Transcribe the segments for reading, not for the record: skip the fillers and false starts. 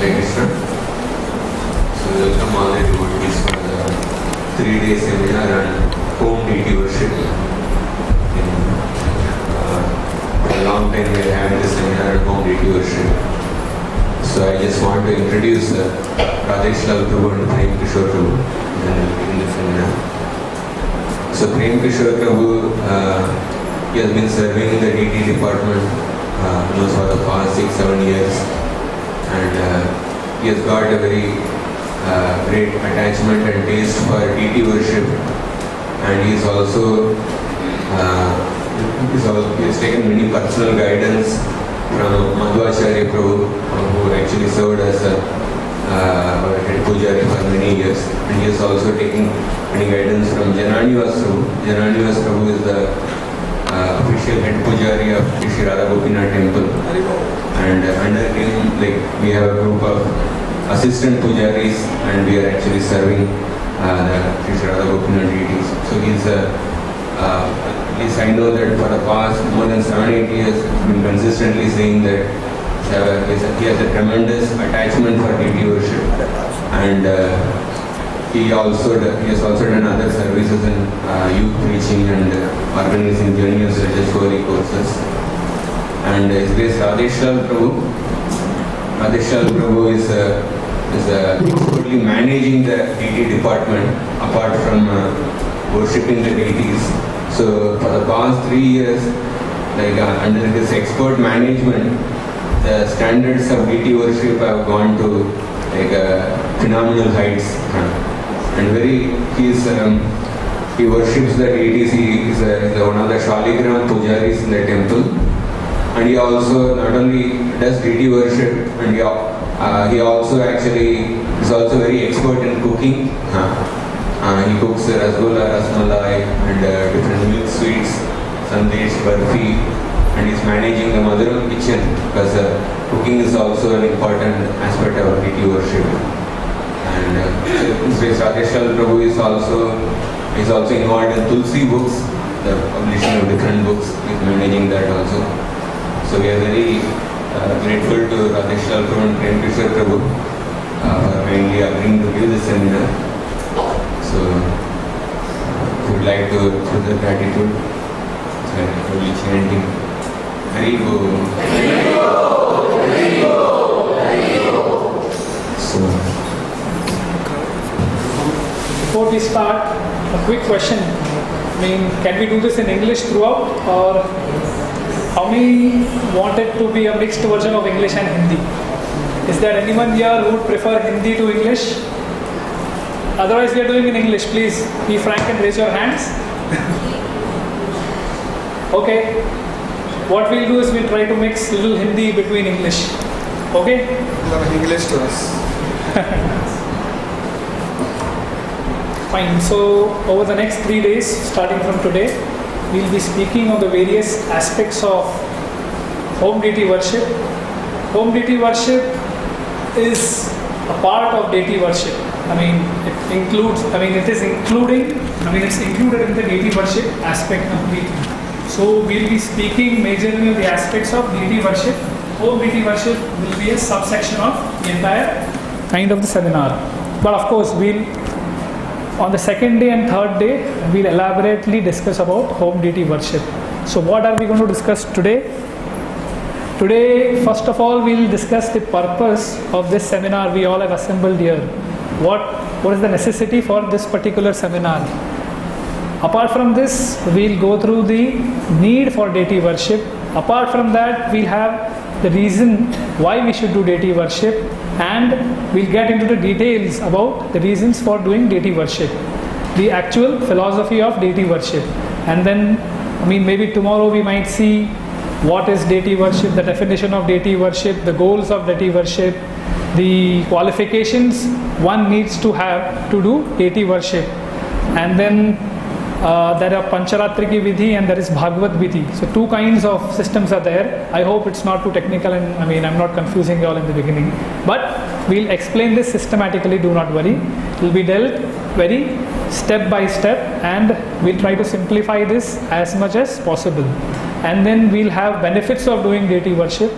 Hare Krishna. So welcome all the devotees for the 3-day seminar on home deity worship. For a long time we are having this seminar on home deity worship. So I just want to introduce Rajesh Lal Prabhu and Prem Kishore Prabhu in the seminar. So Prem Kishore Prabhu, he has been serving in the deity department for the past 6-7 years, and he has got a very great attachment and taste for deity worship, and he has taken many personal guidance from Madhvacharya Prabhu, who actually served as our head pujari for many years, and he is also taking many guidance from Jananivas Prabhu. Jananivas Prabhu is the official head pujari of Shri Radha Gopinath temple, and under him, we have a group of assistant pujaris, and we are actually serving the Shri Radha Gopinath deities. So at least I know that for the past more than 7-8 years, he's been consistently saying that he has a tremendous attachment for deity worship, and he has also done other services in youth preaching and organizing journeys religious holy courses. And his grace Rajesh Lal Prabhu. Rajesh Lal Prabhu is expertly managing the deity department apart from worshipping the deities. So for the past 3 years, under his expert management, the standards of deity worship have gone to phenomenal heights. And he worships the deities. He is one of the Shaligram pujaris in the temple, and he also not only does deity worship, and he also actually is also very expert in cooking. He cooks rasgulla, rasmalai, and different milk sweets, sandesh, barfi, and he's managing the Maduram kitchen, because cooking is also an important aspect of deity worship. And Sri Rajesh Lal Prabhu is also involved in Tulsi books, the publishing of different books. He's managing that also. So we are very grateful to Rajesh Lal Prabhu and Prem Kishore Prabhu for kindly agreeing to give this seminar. So we would like to further gratitude for chanting Hari Bol. Hari Bol. Hari Bol. Hari Bol. So before we start, a quick question. Can we do this in English throughout, or how many want it to be a mixed version of English and Hindi? Is there anyone here who would prefer Hindi to English? Otherwise, we are doing in English. Please be frank and raise your hands. Okay. What we'll do is we'll try to mix little Hindi between English. Okay? English to us. Fine. So over the next 3 days, starting from today, we'll be speaking on the various aspects of home deity worship. Home deity worship is a part of deity worship. It's included in the deity worship aspect completely. So we'll be speaking majorly of the aspects of deity worship. Home deity worship will be a subsection of the entire kind of the seminar. But of course, on the second day and third day, we'll elaborately discuss about home deity worship. So what are we going to discuss today? Today, first of all, we'll discuss the purpose of this seminar we all have assembled here. What is the necessity for this particular seminar? Apart from this, we'll go through the need for deity worship. Apart from that, we'll have the reason why we should do deity worship, and we'll get into the details about the reasons for doing deity worship, the actual philosophy of deity worship. And then, maybe tomorrow we might see what is deity worship, the definition of deity worship, the goals of deity worship, the qualifications one needs to have to do deity worship. And then there are Pancharatriki Vidhi and there is Bhagavad Vidhi. So 2 kinds of systems are there. I hope it's not too technical, and I'm not confusing you all in the beginning. But we'll explain this systematically, do not worry. It will be dealt very step by step, and we'll try to simplify this as much as possible. And then we'll have benefits of doing deity worship.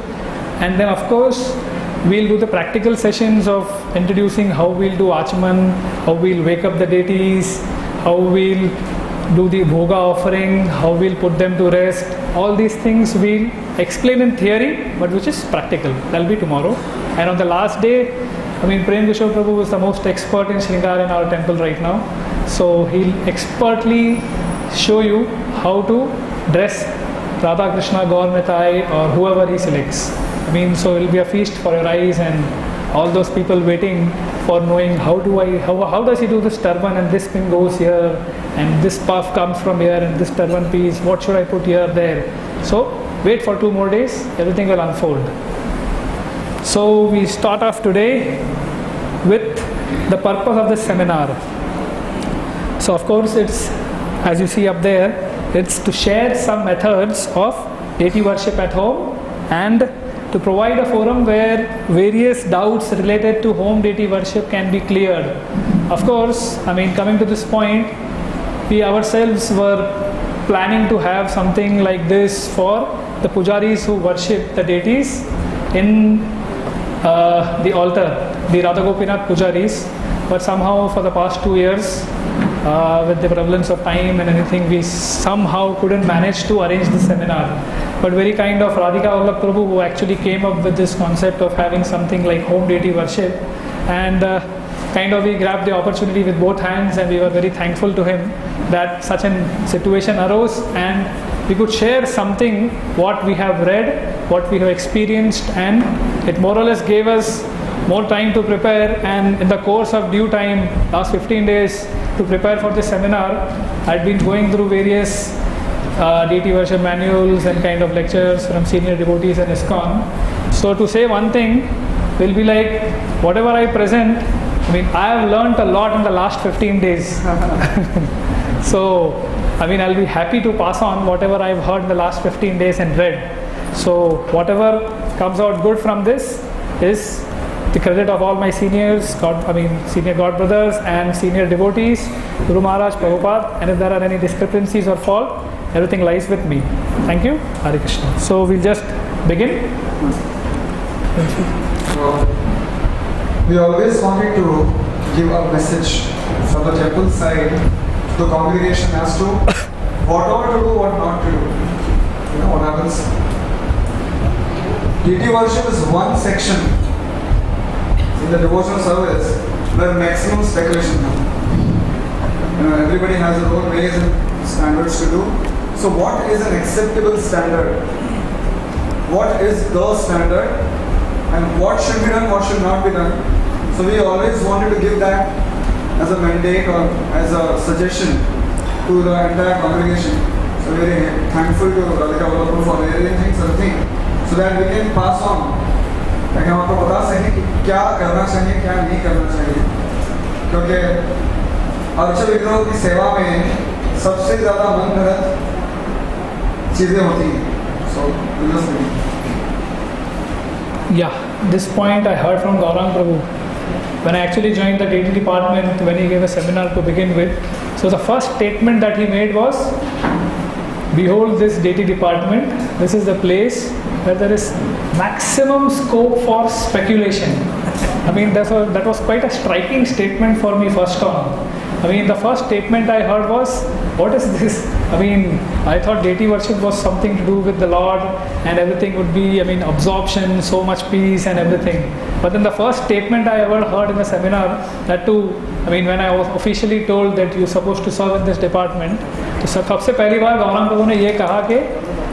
And then of course we'll do the practical sessions of introducing how we'll do Achman, how we'll wake up the deities, how we'll do the bhoga offering, how we'll put them to rest. All these things we'll explain in theory, but which is practical. That'll be tomorrow. And on the last day, Prem Kishore Prabhu is the most expert in Shringar in our temple right now. So he'll expertly show you how to dress Radha Krishna, Gaur Nitai, or whoever he selects. So it'll be a feast for your eyes and all those people waiting for knowing how does he do this turban, and this thing goes here, and this puff comes from here, and this turban piece, what should I put here, there. So wait for 2 more days, everything will unfold. So we start off today with the purpose of this seminar. So of course it's, as you see up there, it's to share some methods of deity worship at home and to provide a forum where various doubts related to home deity worship can be cleared. Of course, coming to this point, we ourselves were planning to have something like this for the pujaris who worship the deities in the altar, the Radha Gopinath pujaris, but somehow for the past 2 years, with the prevalence of time and anything, we somehow couldn't manage to arrange the seminar. But very kind of Radhika Vallabh Prabhu, who actually came up with this concept of having something like home deity worship, and we grabbed the opportunity with both hands, and we were very thankful to him that such a situation arose and we could share something what we have read, what we have experienced, and it more or less gave us more time to prepare. And in the course of due time, last 15 days to prepare for this seminar, I'd been going through various deity worship manuals and lectures from senior devotees and ISKCON. So to say one thing will be like, whatever I present, I have learnt a lot in the last 15 days. So I'll be happy to pass on whatever I've heard in the last 15 days and read. So whatever comes out good from this is the credit of all my seniors, senior God brothers and senior devotees, Guru Maharaj, Prabhupada, and if there are any discrepancies or fault, everything lies with me. Thank you. Hare Krishna. So we'll just begin. We always wanted to give a message from the temple side to the congregation as to what all to do, what not to do. You know what happens? Deity worship is one section in the devotional service where maximum speculation comes. Everybody has their own ways and standards to do. So what is an acceptable standard? What is the standard? And what should be done, what should not be done? So we always wanted to give that as a mandate or as a suggestion to the entire congregation. So very thankful to Radhika Vallabh for arranging something so that we can pass on. ताकि हम आपको बता सकें कि क्या करना चाहिए, क्या नहीं करना चाहिए, क्योंकि अर्च विग्रहों की सेवा में सबसे ज़्यादा मनगढ़ंत चीज़ें होती हैं. So, yeah, this point I heard from Gaurang Prabhu when I actually joined the deity department, when he gave a seminar to begin with. So the first statement that he made was, behold this deity department, this is the place where there is maximum scope for speculation. That was quite a striking statement for me first on. The first statement I heard was, what is this? I thought deity worship was something to do with the Lord and everything would be, absorption, so much peace and everything. But then the first statement I ever heard in the seminar, that too, when I was officially told that you're supposed to serve in this department, तो सबसे पहली बार गौरंग प्रभु ने ये कहा कि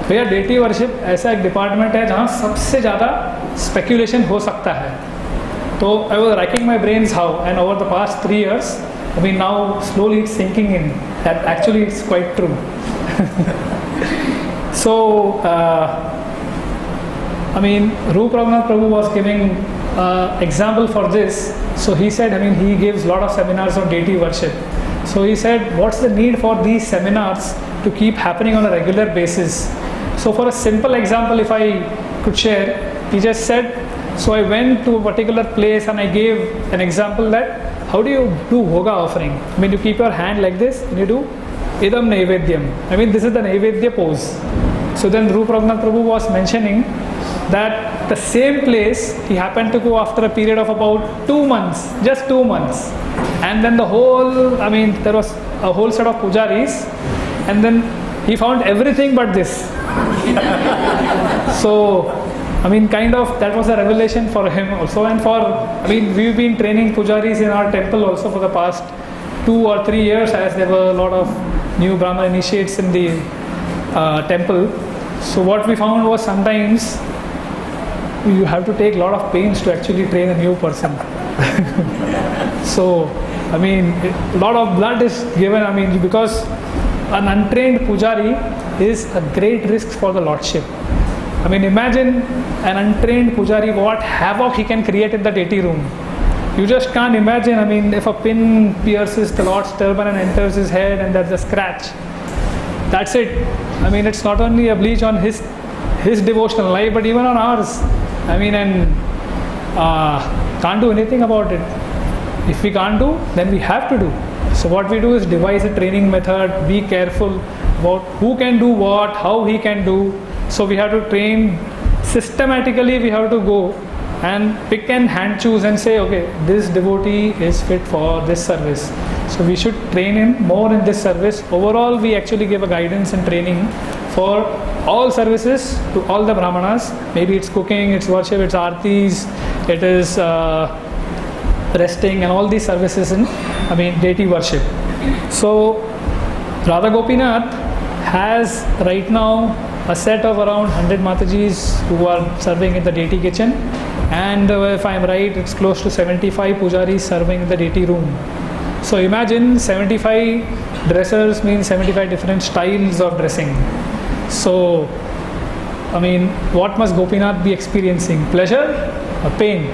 भैया deity worship ऐसा एक डिपार्टमेंट है जहाँ सबसे ज़्यादा स्पेक्यूलेशन हो सकता है. तो I was racking my brains how, and over the past 3 years, now slowly it's sinking in that actually it's quite true. So, Rup Raghunath Prabhu was giving example for this. So he said, he gives a lot of seminars on deity worship. So he said, what's the need for these seminars to keep happening on a regular basis? So for a simple example, if I could share, he just said, so I went to a particular place and I gave an example that how do you do bhoga offering? You keep your hand like this and you do idam naivedyam. This is the naivedya pose. So then Rup Raghunath Prabhu was mentioning that the same place he happened to go after a period of about 2 months, just 2 months. And then there was a whole set of pujaris, and then he found everything but this. So, that was a revelation for him also. And we've been training pujaris in our temple also for the past 2 or 3 years, as there were a lot of new Brahman initiates in the temple. So what we found was sometimes you have to take a lot of pains to actually train a new person. So, a lot of blood is given, because an untrained pujari is a great risk for the Lordship. Imagine an untrained pujari, what havoc he can create in the deity room. You just can't imagine, if a pin pierces the Lord's turban and enters his head and there's a scratch. That's it. It's not only a bleach on his devotional life, but even on ours. Can't do anything about it. If we can't do, then we have to do. So what we do is devise a training method, be careful about who can do what, how he can do. So we have to train systematically. We have to go and pick and hand choose and say, okay, this devotee is fit for this service. So we should train him more in this service. Overall, we actually give a guidance and training for all services to all the brahmanas. Maybe it's cooking, it's worship, it's artis, it is resting, and all these services in deity worship. So Radha Gopinath has right now a set of around 100 Matajis who are serving in the deity kitchen, and if I am right, it's close to 75 pujaris serving in the deity room. So imagine 75 dressers means 75 different styles of dressing. So, what must Gopinath be experiencing? Pleasure or pain?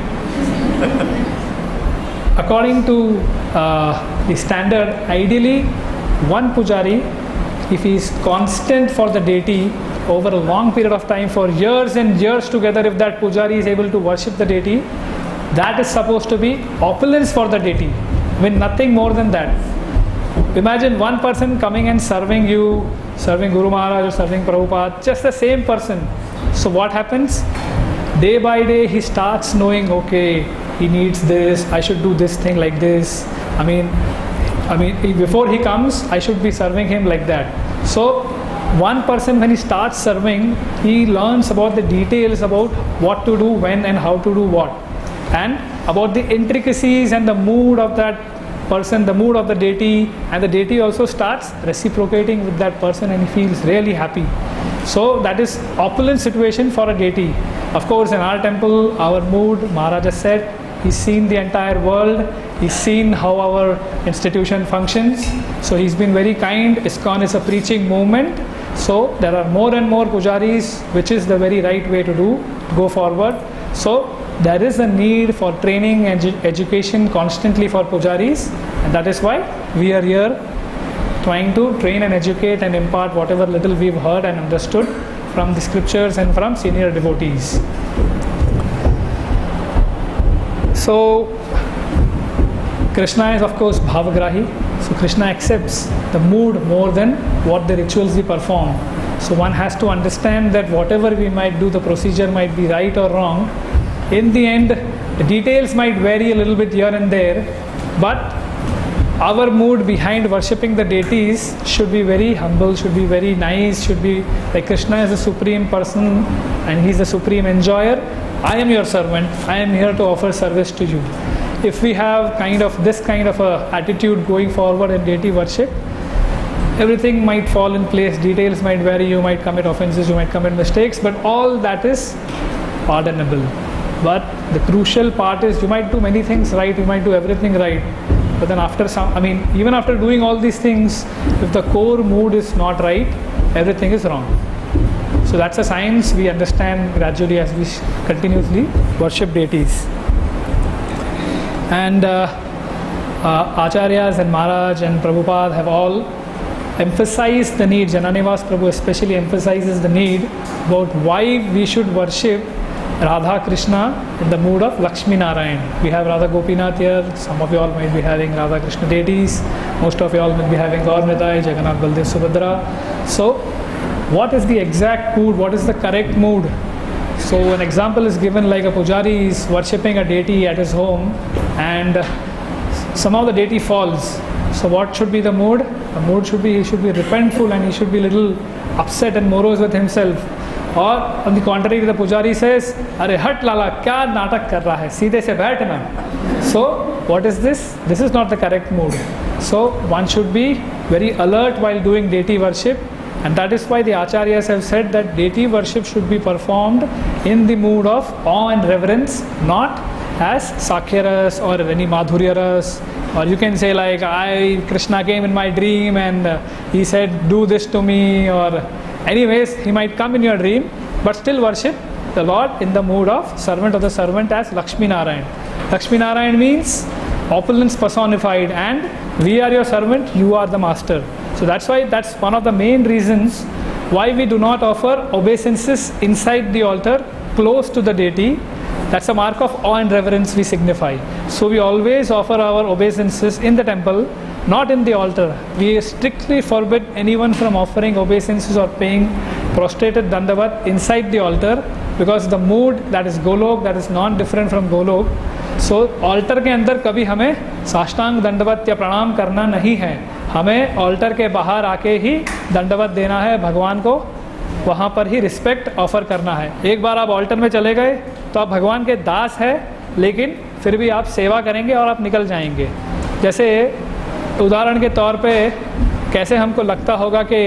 According to the standard, ideally, one pujari, if he is constant for the deity over a long period of time, for years and years together, if that pujari is able to worship the deity, that is supposed to be opulence for the deity. Nothing more than that. Imagine one person coming and serving you, serving Guru Maharaj or serving Prabhupada, just the same person. So what happens? Day by day he starts knowing, okay, he needs this, I should do this thing like this. Before he comes, I should be serving him like that. So one person, when he starts serving, he learns about the details about what to do, when and how to do what, and about the intricacies and the mood of that person, the mood of the deity, and the deity also starts reciprocating with that person and he feels really happy. So that is opulent situation for a deity. Of course, in our temple, our mood, Maharaj has said, he's seen the entire world, he's seen how our institution functions. So he's been very kind. ISKCON is a preaching movement. So there are more and more pujaris, which is the very right way to go forward. So there is a need for training and education constantly for pujaris, and that is why we are here trying to train and educate and impart whatever little we've heard and understood from the scriptures and from senior devotees. So Krishna is of course bhavagrahi. So Krishna accepts the mood more than what the rituals we perform. So one has to understand that whatever we might do, the procedure might be right or wrong. In the end, the details might vary a little bit here and there, but our mood behind worshipping the deities should be very humble, should be very nice, should be like Krishna is the supreme person and he's the supreme enjoyer. I am your servant, I am here to offer service to you. If we have this kind of a attitude going forward in deity worship, everything might fall in place, details might vary, you might commit offenses, you might commit mistakes, but all that is pardonable. But the crucial part is you might do many things right, you might do everything right, but then after even after doing all these things, if the core mood is not right, everything is wrong. So that's a science we understand gradually as we continuously worship deities. And Acharyas and Maharaj and Prabhupada have all emphasized the need, Jananivas Prabhu especially emphasizes the need about why we should worship Radha Krishna in the mood of Lakshmi Narayan. We have Radha Gopinath here, some of you all might be having Radha Krishna deities, most of you all might be having Gaur Nitai, Jagannath Baldev Subhadra. So what is the exact mood, what is the correct mood? So an example is given like a pujari is worshipping a deity at his home and somehow the deity falls. So what should be the mood? The mood should be, he should be repentful and he should be little upset and morose with himself. Or on the contrary, the pujari says, "Arey hat lala, kya natak kar raha hai? Seedhe se baith na." So what is this? This is not the correct mood. So one should be very alert while doing deity worship, and that is why the acharyas have said that deity worship should be performed in the mood of awe and reverence, not as Sakhyaras or any Madhuryaras. Or you can say like, Krishna came in my dream and he said, do this to me, or anyways, he might come in your dream, but still worship the Lord in the mood of servant of the servant as Lakshmi Narayan. Lakshmi Narayan means opulence personified, and we are your servant, you are the master. So that's why that's one of the main reasons why we do not offer obeisances inside the altar close to the deity. That's a mark of awe and reverence we signify. So we always offer our obeisances in the temple, not in the altar. We strictly forbid anyone from offering obeisances or paying prostrated dandavat inside the altar, because the mood that is golok, that is non-different from golok. So altar के अंदर कभी हमें साष्टांग दंडवत या प्रणाम करना नहीं है. हमें altar के बाहर आके ही दंडवत देना है भगवान को, वहाँ पर ही रिस्पेक्ट ऑफर करना है. एक बार आप ऑल्टर में चले गए तो आप भगवान के दास हैं, लेकिन फिर भी आप सेवा करेंगे और आप निकल जाएंगे. जैसे उदाहरण के तौर पे कैसे हमको लगता होगा कि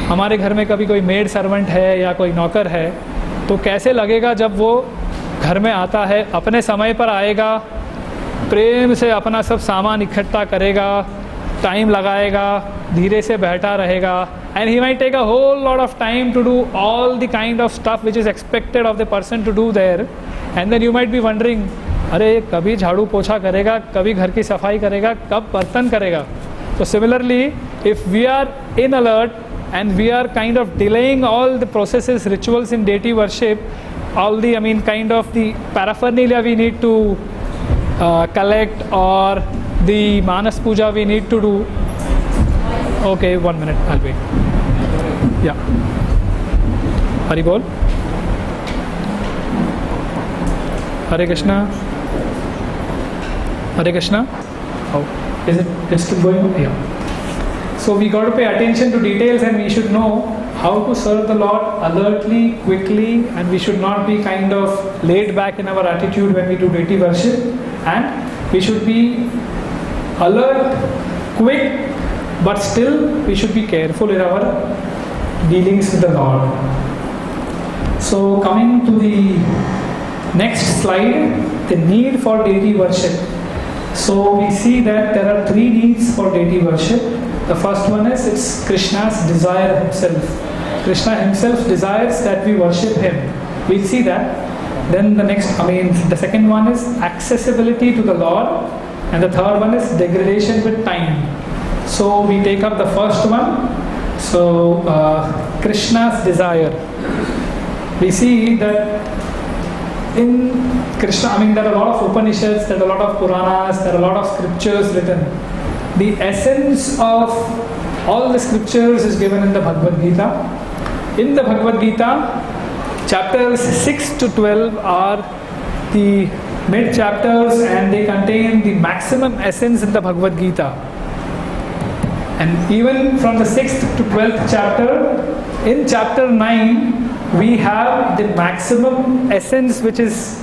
हमारे घर में कभी कोई मेड सर्वेंट है या कोई नौकर है, तो कैसे लगेगा जब वो घर में आता है, अपने समय पर आएगा, प्रेम से अपना सब सामान इकट्ठा करेगा, टाइम लगाएगा, धीरे से बैठा रहेगा, and he might take a whole lot of time to do all the kind of stuff which is expected of the person to do there, and then you might be wondering, अरे कभी झाड़ू पोछा करेगा, कभी घर की सफाई करेगा, कब बर्तन करेगा. So similarly, if we are in alert and we are kind of delaying all the processes, rituals in deity worship, all the kind of the paraphernalia we need to collect, or the Manas Puja we need to do. Okay, 1 minute, I'll wait. Yeah. Hari Bol. Hare Krishna. Hare Krishna. Oh, is it's still going on? Yeah. So we got to pay attention to details, and we should know how to serve the Lord alertly, quickly, and we should not be kind of laid back in our attitude when we do deity worship, and we should be alert, quick, but still we should be careful in our dealings with the Lord. So coming to the next slide, the need for deity worship. So we see that there are 3 needs for deity worship. The first one is it's Krishna's desire himself. Krishna himself desires that we worship him. We see that. Then the next, the second one is accessibility to the Lord, and the third one is degradation with time. So we take up the first one. So Krishna's desire. We see that in Krishna, there are a lot of Upanishads, there are a lot of Puranas, there are a lot of scriptures written. The essence of all the scriptures is given in the Bhagavad Gita. In the Bhagavad Gita, chapters 6 to 12 are the mid chapters, and they contain the maximum essence in the Bhagavad Gita. And even from the 6th to 12th chapter, in chapter 9, we have the maximum essence which is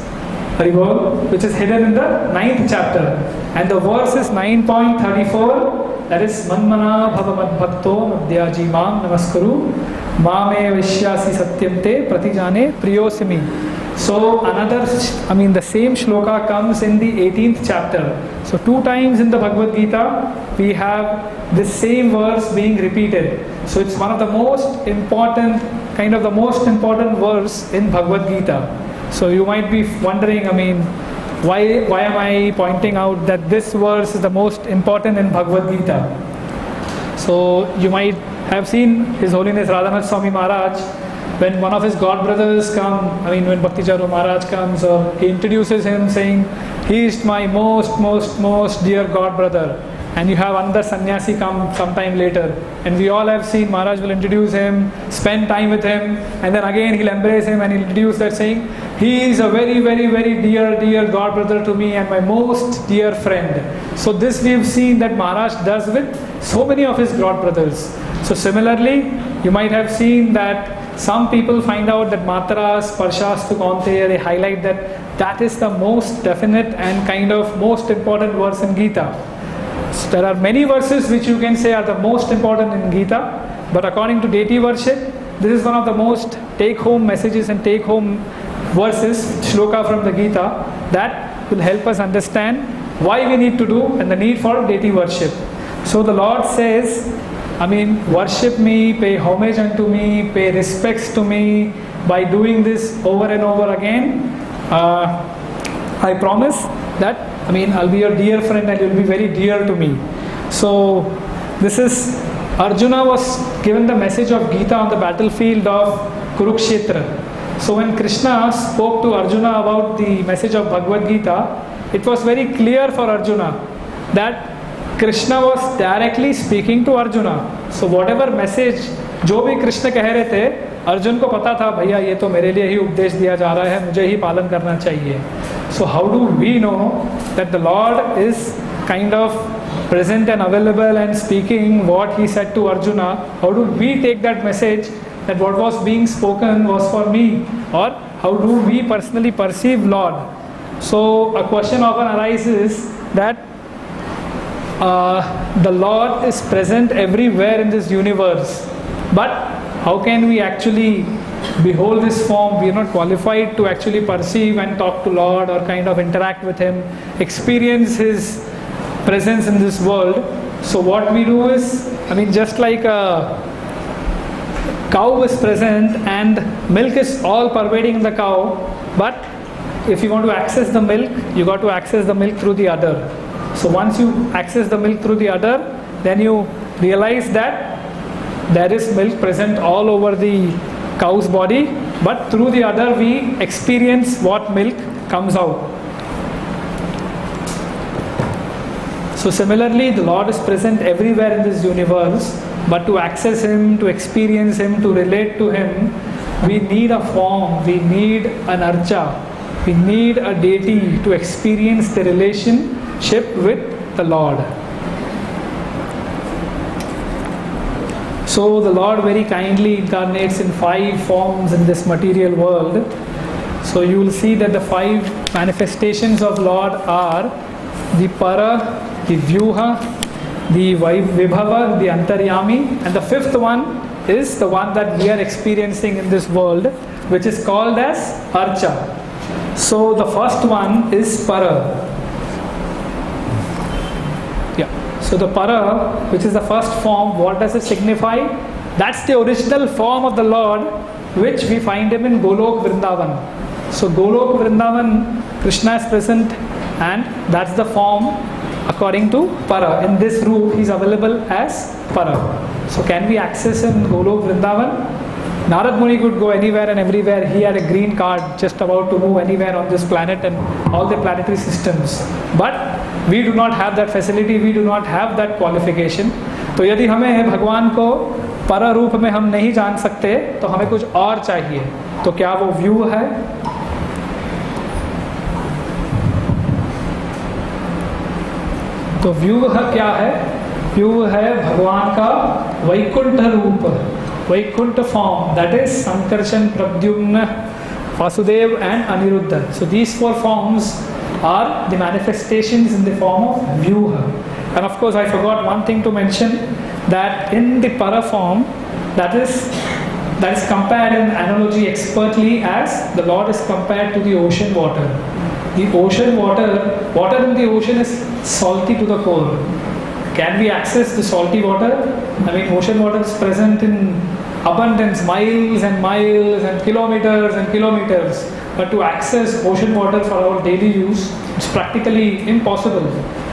hidden in the 9th chapter. And the verse is 9.34, that is Manmana Bhava Madbhakto Madhyaji Mam Namaskaru Mame Vishyasi Satyam Te Pratijane Priyosimi. So another, the same shloka comes in the 18th chapter. So 2 times in the Bhagavad Gita, we have this same verse being repeated. So it's one of the most important, the most important verse in Bhagavad Gita. So you might be wondering, why am I pointing out that this verse is the most important in Bhagavad Gita? So you might have seen His Holiness Radhanath Swami Maharaj, when one of his god brothers come, when Bhakti Charu Maharaj comes, he introduces him saying, he is my most dear god brother. and you have another sannyasi come sometime later, and we all have seen Maharaj will introduce him, spend time with him, and then again he'll embrace him and he'll introduce that saying, he is a very, very, very dear god brother to me and my most dear friend. So this we've seen that Maharaj does with so many of his god brothers. So similarly, you might have seen that some people find out that Matras, Parshas to Kaunteya, they highlight that is the most definite and kind of most important verse in Gita. So there are many verses which you can say are the most important in Gita, but according to deity worship, this is one of the most take-home messages and take-home verses, shloka from the Gita, that will help us understand why we need to do and the need for deity worship. So the Lord says, worship me, pay homage unto me, pay respects to me. By doing this over and over again, I promise that I'll be your dear friend and you'll be very dear to me. So this is, Arjuna was given the message of Gita on the battlefield of Kurukshetra. So when Krishna spoke to Arjuna about the message of Bhagavad Gita, it was very clear for Arjuna that Krishna was directly speaking to Arjuna. So whatever message जो भी कृष्ण कह रहे थे, अर्जुन को पता था भैया ये तो मेरे लिए ही उपदेश दिया जा रहा है, मुझे ही पालन करना चाहिए. So how do we know that the Lord is kind of present and available and speaking what he said to Arjuna? How do we take that message that what was being spoken was for me? Or how do we personally perceive Lord? So a question often arises that the Lord is present everywhere in this universe, but how can we actually behold His form? We are not qualified to actually perceive and talk to Lord or kind of interact with Him, experience His presence in this world. So what we do is, just like a cow is present and milk is all pervading in the cow, but if you want to access the milk, you got to access the milk through the udder. So once you access the milk through the udder, then you realize that there is milk present all over the cow's body, but through the udder we experience what milk comes out. So similarly, the Lord is present everywhere in this universe, but to access Him, to experience Him, to relate to Him, we need a form, we need an archa, we need a deity to experience the relationship with the Lord. So the Lord very kindly incarnates in 5 forms in this material world. So you will see that the 5 manifestations of Lord are the Para, the Vyuha, the Vibhava, the Antaryami, and the 5th one is the one that we are experiencing in this world, which is called as Archa. So the first one is Para. So the Para, which is the first form, what does it signify? That's the original form of the Lord, which we find Him in Golok Vrindavan. So Golok Vrindavan, Krishna is present, and that's the form according to Para. In this room, He is available as Para. So can we access Him in Golok Vrindavan? Narad Muni could go anywhere and everywhere. He had a green card just about to move anywhere on this planet and all the planetary systems. But we do not have that facility, we do not have that qualification. तो यदि हमें भगवान को पर रूप में हम नहीं जान सकते तो हमें कुछ और चाहिए. तो क्या वो व्यू है? तो व्यू क्या है? व्यू है भगवान का वैकुंठ रूप, Vaikuntha form, that is Sankarshan, Pradyumna, Vasudev and Aniruddha. So these 4 forms are the manifestations in the form of Vyuha. And of course I forgot one thing to mention, that in the Para form, that is compared in analogy expertly as the Lord is compared to the ocean water. The ocean water in the ocean is salty to the core. Can we access the salty water? Ocean water is present in abundance, miles and miles and kilometers. But to access ocean water for our daily use, it's practically impossible.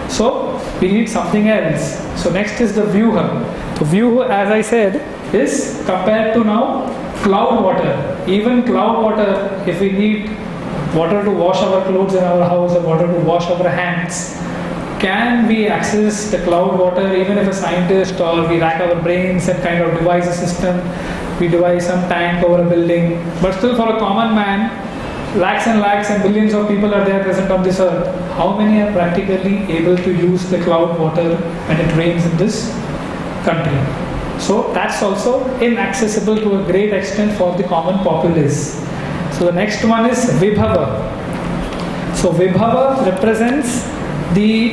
So we need something else. So next is the Vyuha. So Vyuha, as I said, is compared to now cloud water. Even cloud water, if we need water to wash our clothes in our house or water to wash our hands, can we access the cloud water even if a scientist or we rack our brains and kind of devise a system, we devise some tank over a building, but still for a common man, lakhs and billions of people are there present on this earth. How many are practically able to use the cloud water when it rains in this country? So that's also inaccessible to a great extent for the common populace. So the next one is Vibhava. So Vibhava represents the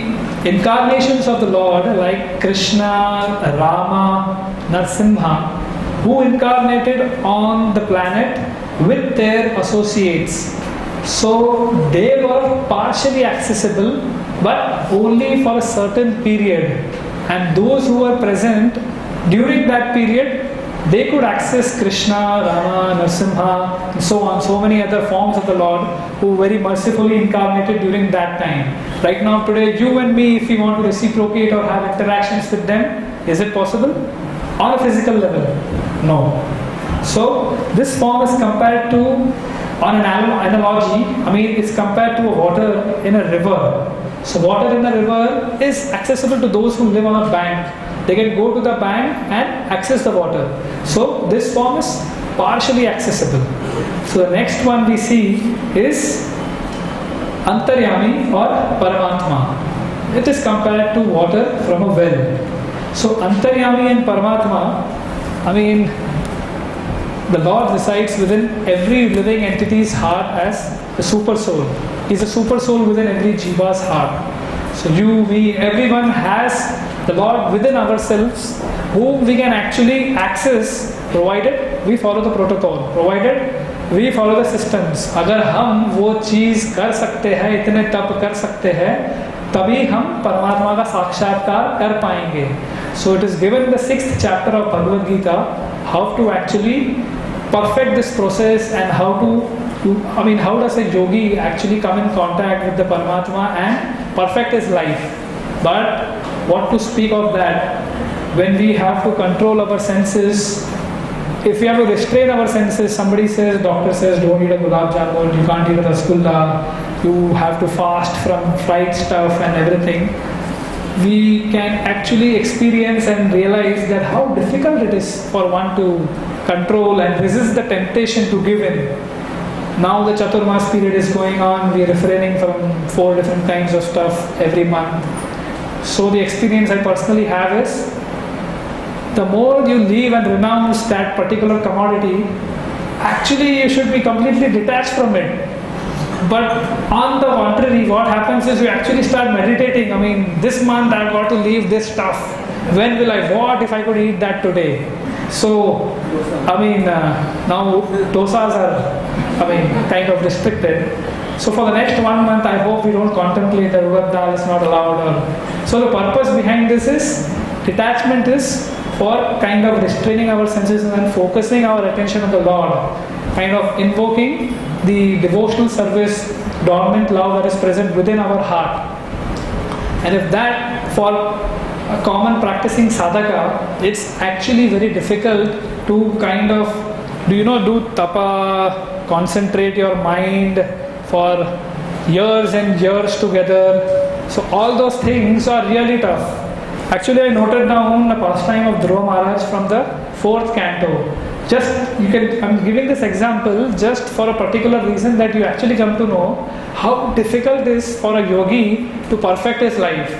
incarnations of the Lord like Krishna, Rama, Narsimha, who incarnated on the planet with their associates. So they were partially accessible but only for a certain period, and those who were present during that period, they could access Krishna, Rama, Narsimha, and so on, so many other forms of the Lord who very mercifully incarnated during that time. Right now, today, you and me, if we want to reciprocate or have interactions with them, is it possible? On a physical level? No. So, this form is compared to, on an analogy, it's compared to a water in a river. So, water in a river is accessible to those who live on a bank. They can go to the bank and access the water. So this form is partially accessible. So the next one we see is Antaryami or Paramatma. It is compared to water from a well. So Antaryami and Paramatma, the Lord resides within every living entity's heart as a super soul. He is a super soul within every jiva's heart. So you, me, everyone has the Lord within ourselves, whom we can actually access, provided we follow the protocol, provided we follow the systems. अगर हम वो चीज़ कर सकते हैं, इतने तप कर सकते हैं, तभी हम परमात्मा का साक्षात्कार कर पाएंगे. So it is given in the 6th chapter of Bhagavad Gita how to actually perfect this process and how does a yogi actually come in contact with the Paramatma and perfect his life. But what to speak of that when we have to control our senses? If we have to restrain our senses, somebody says, doctor says, don't eat a gulab jamun, you can't eat a rasgulla, you have to fast from fried stuff and everything. We can actually experience and realize that how difficult it is for one to control and resist the temptation to give in. Now the Chaturmas period is going on, we are refraining from 4 different kinds of stuff every month. So the experience I personally have is, the more you leave and renounce that particular commodity, actually you should be completely detached from it. But on the contrary, what happens is you actually start meditating. This month I've got to leave this stuff. When will I? What if I could eat that today? So, now dosas are, kind of restricted. So for the next 1 month, I hope we don't contemplate that urad dal is not allowed. So the purpose behind this is, detachment is for kind of restraining our senses and focusing our attention on the Lord, kind of invoking the devotional service, dormant love that is present within our heart. And if that, for a common practicing sadhaka, it's actually very difficult to kind of, do tapa, concentrate your mind for years and years together. So all those things are really tough. Actually, I noted down the pastime of Dhruva Maharaj from the 4th canto. I'm giving this example just for a particular reason, that you actually come to know how difficult it is for a yogi to perfect his life.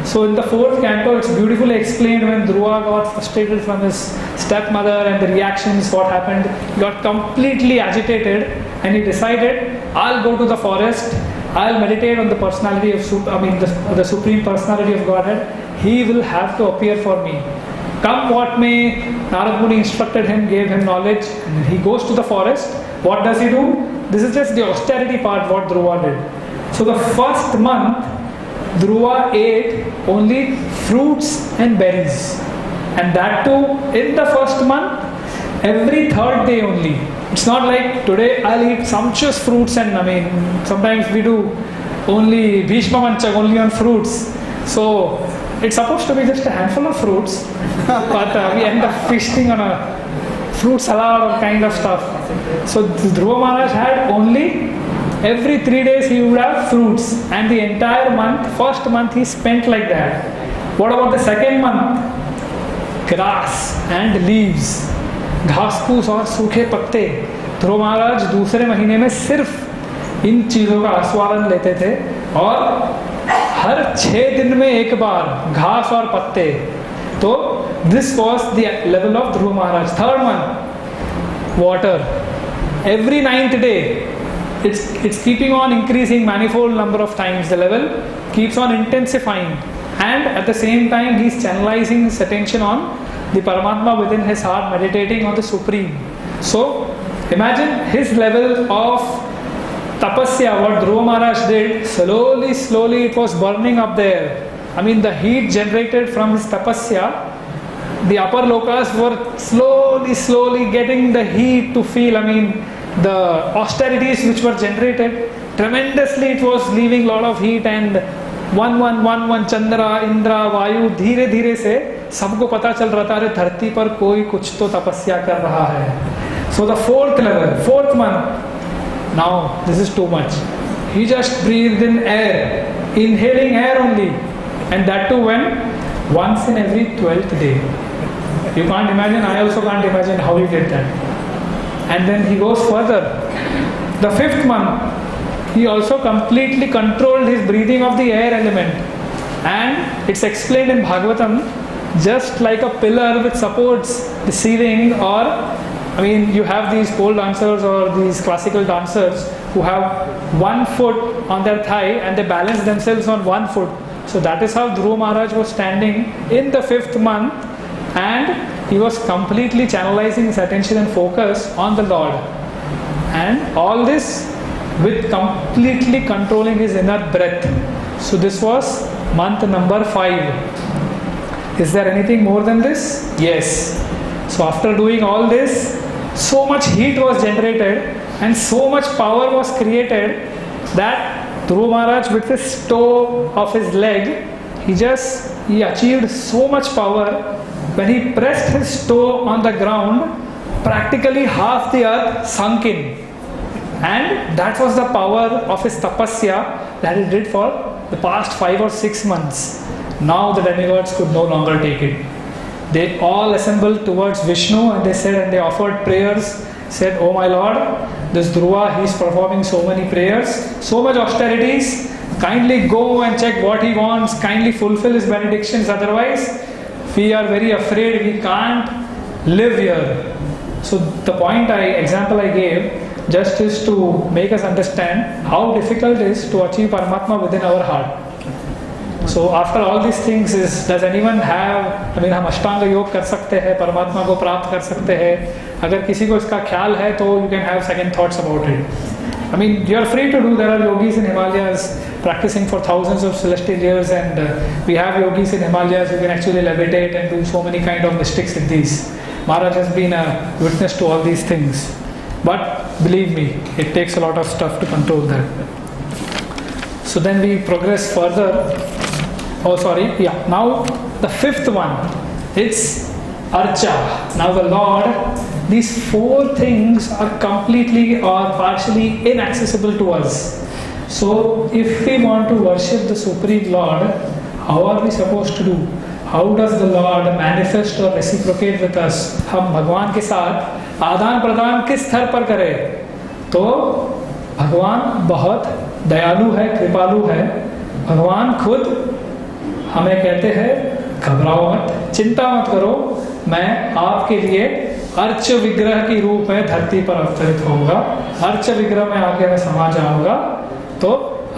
So in the 4th canto, it's beautifully explained when Dhruva got frustrated from his stepmother and the reactions, what happened. He got completely agitated and he decided, I'll go to the forest, I'll meditate on the personality of, the Supreme Personality of Godhead. He will have to appear for me. Come what may, Narad Muni instructed him, gave him knowledge, and he goes to the forest. What does he do? This is just the austerity part, what Dhruva did. So the first month, Dhruva ate only fruits and berries. And that too, in the first month, every 3rd day only. It's not like today I'll eat sumptuous fruits and sometimes we do only Bhishma Manchak, only on fruits. So it's supposed to be just a handful of fruits, but we end up feasting on a fruit salad or kind of stuff. So Dhruva Maharaj had only Every 3 days he would have fruits, and the entire month, first month he spent like that. What about the second month? Grass and leaves, घास फूस और सूखे पत्ते. ध्रुव महाराज दूसरे महीने में सिर्फ इन चीज़ों का आस्वादन लेते थे, और हर 6 दिन में एक बार घास और पत्ते. तो this was the level of Dhruv Maharaj. Third month, water. Every 9th day, it's keeping on increasing manifold number of times. The level keeps on intensifying, and at the same time he's channelizing his attention on the Paramatma within his heart, meditating on the Supreme. So imagine his level of tapasya, what Dhruva Maharaj did. Slowly it was burning up there. I mean, the heat generated from his tapasya, the upper lokas were slowly getting the heat to feel. I mean, the austerities which were generated, tremendously it was leaving lot of heat, and one Chandra, Indra, Vayu, धीरे धीरे से सबको पता चल रहा था, अरे धरती पर कोई कुछ तो तपस्या कर रहा है. So the fourth level, 4th month, now this is too much. He just breathed in air, inhaling air only, and that too when? Once in every 12th day. You can't imagine, I also can't imagine how he did that. And then he goes further. The 5th month, he also completely controlled his breathing of the air element. And it's explained in Bhagavatam, just like a pillar which supports the ceiling, or I mean, you have these pole dancers or these classical dancers who have one foot on their thigh and they balance themselves on one foot. So that is how Dhruva Maharaj was standing in the 5th month, and he was completely channelizing his attention and focus on the Lord. And all this with completely controlling his inner breath. So this was month number 5. Is there anything more than this? Yes. So after doing all this, so much heat was generated and so much power was created that Dhruva Maharaj, with his toe of his leg, he achieved so much power. When he pressed his toe on the ground, practically half the earth sunk in. And that was the power of his tapasya that he did for the past 5 or 6 months. Now the demigods could no longer take it. They all assembled towards Vishnu, and they offered prayers, said, "Oh my Lord, this Dhruva, he is performing so many prayers, so much austerities, kindly go and check what he wants, kindly fulfill his benedictions, otherwise we are very afraid, we can't live here." So the example I gave just is to make us understand how difficult it is to achieve Paramatma within our heart. So after all these things, does anyone have, हम अष्टांग योग कर सकते हैं, परमात्मा को प्राप्त कर सकते हैं? अगर किसी को इसका ख्याल है तो you can have second thoughts about it. I mean, you are free to do. There are yogis in Himalayas practicing for thousands of celestial years, and we have yogis in Himalayas who can actually levitate and do so many kind of mystic siddhis. Maharaj has been a witness to all these things. But believe me, it takes a lot of stuff to control that. So then we progress further. Now the 5th one, it's Archa. Now the Lord, these 4 things are completely or partially inaccessible to us. So if we want to worship the Supreme Lord, how are we supposed to do? How does the Lord manifest or reciprocate with us? हम भगवान के साथ आदान प्रदान किस स्तर पर करें? तो भगवान बहुत दयालु है, कृपालु है. भगवान खुद हमें कहते हैं, घबराओ मत, चिंता मत करो, मैं आपके लिए अर्च विग्रह के रूप में धरती पर अवतरित होऊंगा, अर्च विग्रह में आके मैं समा जाऊंगा. तो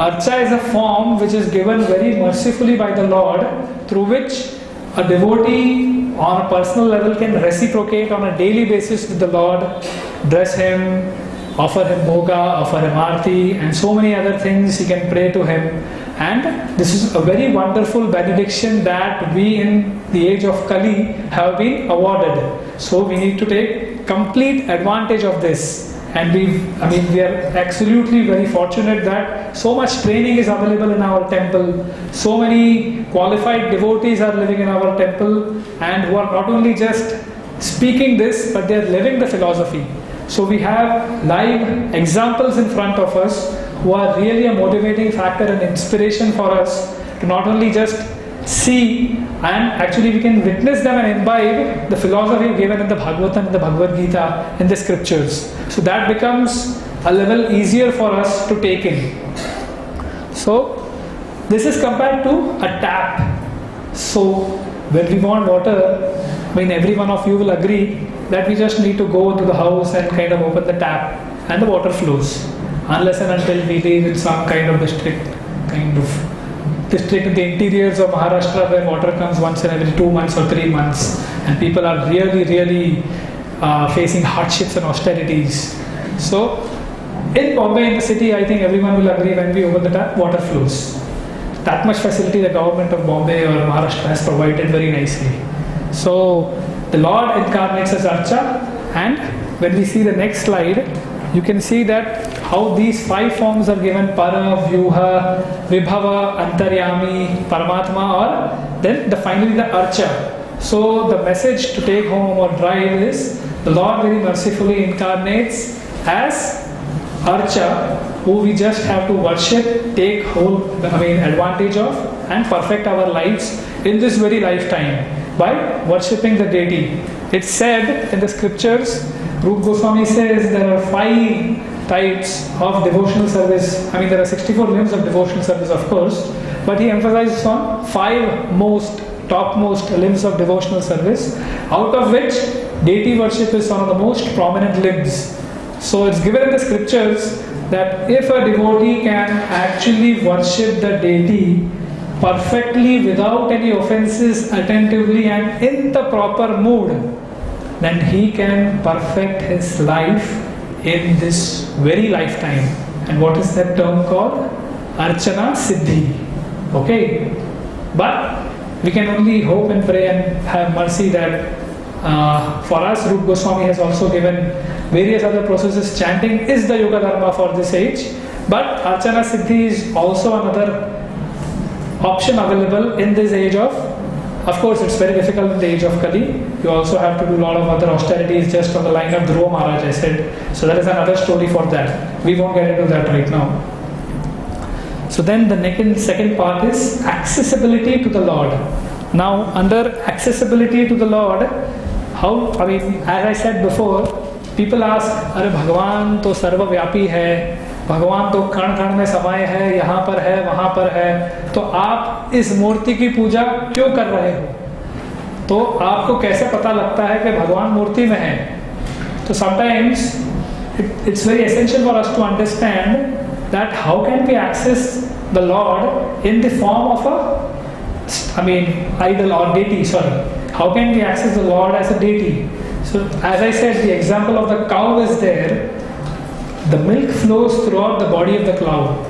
अर्चा is a form which is given very mercifully by the Lord, through which a devotee on a personal level can reciprocate on a daily basis with the Lord, bless him, offer him bhoga, offer him arti, and so many other things. He can pray to him. And this is a very wonderful benediction that we in the age of Kali have been awarded. So we need to take complete advantage of this. And we are absolutely very fortunate that so much training is available in our temple. So many qualified devotees are living in our temple, and who are not only just speaking this, but they are living the philosophy. So we have live examples in front of us who are really a motivating factor and inspiration for us to not only just see, and actually we can witness them and imbibe the philosophy given in the Bhagavatam, in the Bhagavad Gita, in the scriptures. So that becomes a level easier for us to take in. So this is compared to a tap. So when we want water, I mean every one of you will agree that we just need to go to the house and kind of open the tap and the water flows. Unless and until we live in some kind of district in the interiors of Maharashtra where water comes once in every 2 months or 3 months and people are really facing hardships and austerities. So in Bombay, in the city, I think everyone will agree when we open the tap, water flows. That much facility the government of Bombay or Maharashtra has provided very nicely. So the Lord incarnates as Archa, and when we see the next slide, you can see that how these 5 forms are given: Para, Vyuha, Vibhava, Antaryami, Paramatma, or then finally the Archa. So the message to take home or drive is the Lord very mercifully incarnates as Archa, who we just have to worship, take advantage of, and perfect our lives in this very lifetime by worshipping the deity. It's said in the scriptures, Rupa Goswami says there are 5 types of devotional service. I mean, there are 64 limbs of devotional service, of course, but he emphasizes on 5 topmost limbs of devotional service, out of which deity worship is one of the most prominent limbs. So it's given in the scriptures that if a devotee can actually worship the deity perfectly without any offenses, attentively and in the proper mood, then he can perfect his life in this very lifetime. And what is that term called? Archana Siddhi. Okay? But we can only hope and pray and have mercy that for us, Rupa Goswami has also given various other processes. Chanting is the Yoga Dharma for this age, but Archana Siddhi is also another option available in this age of course it's very difficult in the age of Kali. You also have to do a lot of other austerities just on the line of Dhruva Maharaj, I said. So that is another story for that. We won't get into that right now. So then the second part is accessibility to the Lord. Now under accessibility to the Lord, as I said before, people ask, अरे भगवान तो सर्वव्यापी है, भगवान तो कण कण में समाये है, यहाँ पर है, वहाँ पर है, तो आप इस मूर्ति की पूजा क्यों कर रहे हो? तो आपको कैसे पता लगता है कि भगवान मूर्ति में है? तो sometimes it's very essential for us to understand that how can we access the Lord in the form of idol or deity, How can we access the Lord as a deity? So as I said, the example of the cow is there. The milk flows throughout the body of the cow.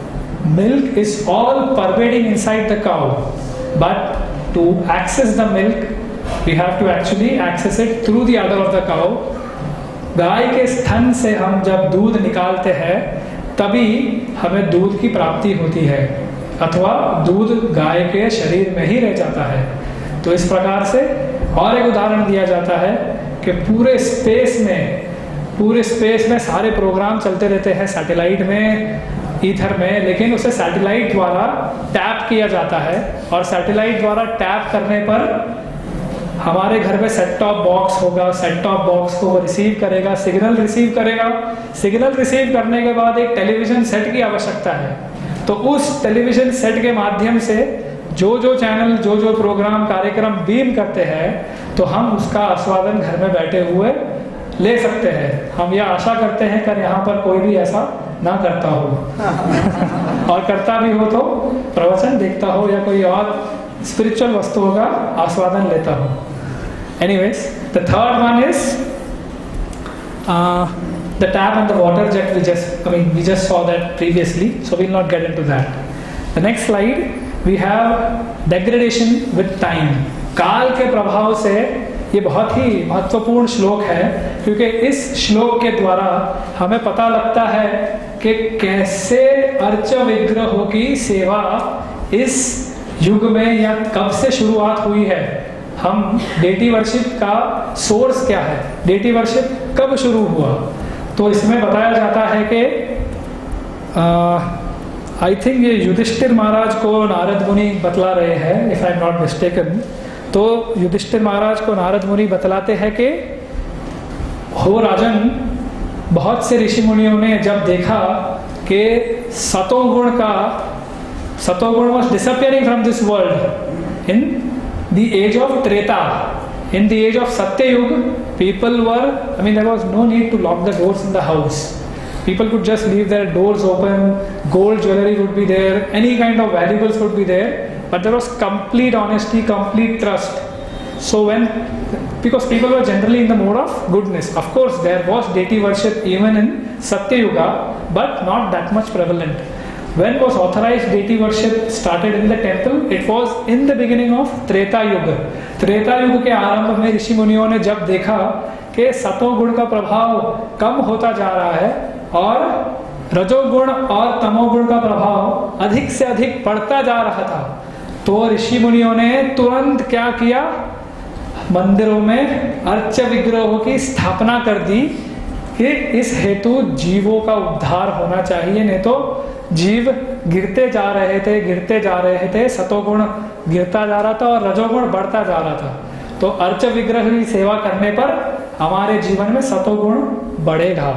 Milk is all pervading inside the cow. But to access the milk, we have to actually access it through the udder of the cow. गाय के स्तन से हम जब दूध निकालते हैं तभी हमें दूध की प्राप्ति होती है, अथवा दूध गाय के शरीर में ही रह जाता है। तो इस प्रकार से और एक उदाहरण दिया जाता है कि पूरे स्पेस में सारे प्रोग्राम चलते रहते हैं सैटेलाइट में, ईथर में, लेकिन उसे सैटेलाइट द्वारा टैप किया जाता है और सैटेलाइट द्वारा टैप करने पर हमारे घर में सेट टॉप बॉक्स होगा, सेट टॉप बॉक्स को वो रिसीव करेगा, सिग्नल रिसीव करेगा, सिग्नल रिसीव करने के बाद एक टेलीविज़न सेट की आवश्यकता है। तो उस टेलीविज़न सेट के माध्यम से जो चैनल जो प्रोग्राम कार्यक्रम बीम करते हैं तो हम उसका आस्वादन घर में बैठे हुए ले सकते हैं। हम यह आशा करते हैं कि यहाँ पर कोई भी ऐसा ना करता हो और करता भी हो तो प्रवचन देखता हो या कोई और स्पिरिचुअल वस्तुओं का आस्वादन लेता हो। Anyways, the third one is the tap and the water jet. We just saw that previously, so we'll not get into that. The next slide, we have degradation with time. काल के प्रभाव से ये बहुत ही महत्वपूर्ण श्लोक है, क्योंकि इस श्लोक के द्वारा हमें पता लगता है कि कैसे अर्च विग्रहों की सेवा इस युग में या कब से शुरुआत हुई है। हम डेटी वर्शिप का सोर्स क्या है, डेटी वर्शिप कब शुरू हुआ, तो इसमें बताया जाता है कि आई थिंक ये युधिष्ठिर महाराज को नारद मुनि बतला रहे हैं, if I am not mistaken. तो युधिष्ठिर महाराज को नारद मुनि बतलाते हैं कि हो राजन, बहुत से ऋषि मुनियों ने जब देखा कि सतोगुण was disappearing from this world in the age of Treta. In the age of Satyayug, people were, there was no need to lock the doors in the house. People could just leave their doors open, gold jewelry would be there, any kind of valuables would be there, but there was complete honesty, complete trust. So because people were generally in the mode of goodness. Of course, there was deity worship even in Satyayuga, but not that much prevalent. When was authorized deity worship started in the temple? It was in the beginning of Treta Yuga. Treta Yuga के आरंभ में ऋषि मुनियों ने जब देखा कि सतोगुण का प्रभाव कम होता जा रहा है और रजोगुण और तमोगुण का प्रभाव अधिक से अधिक बढ़ता जा रहा था, तो ऋषि मुनियों ने तुरंत क्या किया? मंदिरों में अर्च विग्रहों की स्थापना कर दी कि इस हेतु जीवों का उद्धार होना चाहिए, नहीं तो जीव गिरते जा रहे थे, सतोगुण गिरता जा रहा था और रजोगुण बढ़ता जा रहा था। तो अर्च विग्रह की सेवा करने पर हमारे जीवन में सतोगुण बढ़ेगा।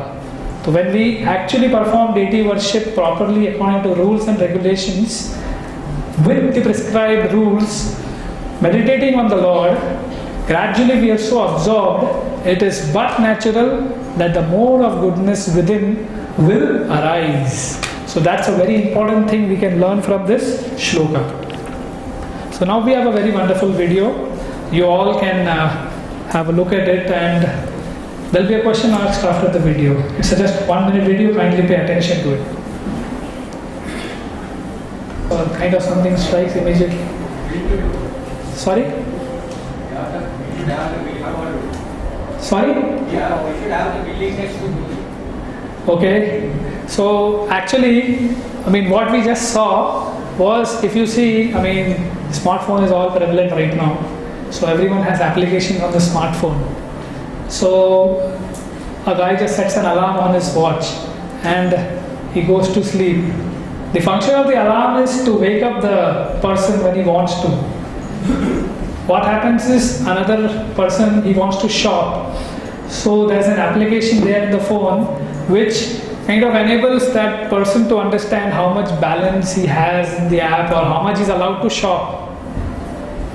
तो when we actually perform deity worship properly according to rules and regulations with the prescribed rules, meditating on the Lord, gradually we are so absorbed, it is but natural that the mode of goodness within will arise. So that's a very important thing we can learn from this shloka. So now we have a very wonderful video. You all can have a look at it, and there'll be a question asked after the video. It's a just 1 minute video, kindly pay attention to it. So kind of something strikes immediately. Sorry? Sorry? Yeah, we should have the willingness to do it. Okay, so actually, what we just saw was, if you see, smartphone is all prevalent right now. So everyone has application on the smartphone. So a guy just sets an alarm on his watch and he goes to sleep. The function of the alarm is to wake up the person when he wants to. What happens is, another person, he wants to shop. So there's an application there in the phone which kind of enables that person to understand how much balance he has in the app or how much he's allowed to shop.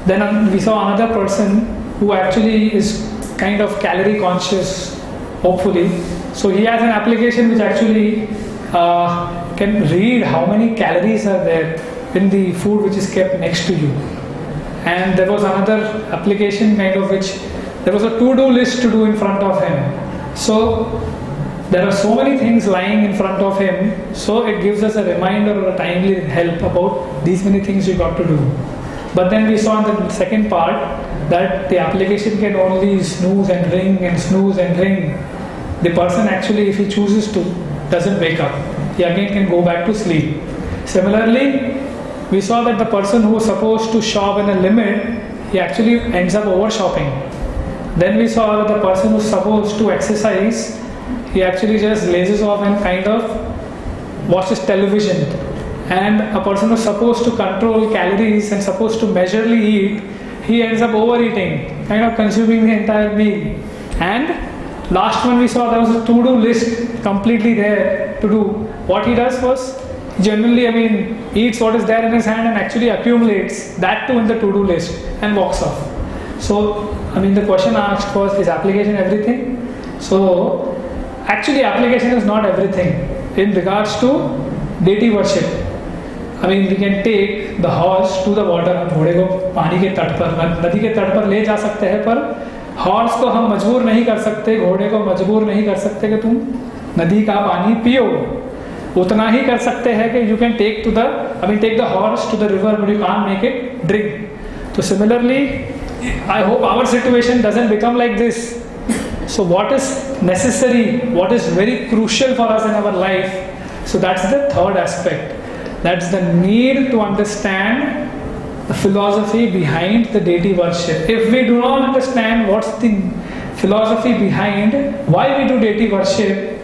Then we saw another person who actually is kind of calorie conscious, hopefully. So he has an application which actually can read how many calories are there in the food which is kept next to you. And there was another application which there was a to-do list to do in front of him. So there are so many things lying in front of him, so it gives us a reminder or a timely help about these many things you got to do. But then we saw in the second part that the application can only snooze and ring and snooze and ring. The person actually, if he chooses to, doesn't wake up. He again can go back to sleep. Similarly, we saw that the person who was supposed to shop in a limit, he actually ends up over shopping. Then we saw that the person who's supposed to exercise, he actually just lazes off and kind of watches television. And a person who's supposed to control calories and supposed to measurely eat, he ends up overeating, kind of consuming the entire meal. And last one we saw, there was a to-do list completely there to do. What he does was, generally, eats what is there in his hand and actually accumulates that too in the to-do list and walks off. So, the question asked was, is application everything? So, actually application is not everything in regards to deity worship. We can take the horse to the water, हम घोड़े को पानी के तट पर, नदी के तट पर ले जा सकते हैं, पर हॉर्स को हम मजबूर नहीं कर सकते, घोड़े को मजबूर नहीं कर सकते कि तुम नदी का पानी पियो. उतना ही कर सकते हैं कि you can take the horse to the river, but you can't make it drink. So similarly, I hope our situation doesn't become like this. So what is necessary, what is very crucial for us in our life, so that's the third aspect. That's the need to understand the philosophy behind the deity worship. If we do not understand what's the philosophy behind why we do deity worship,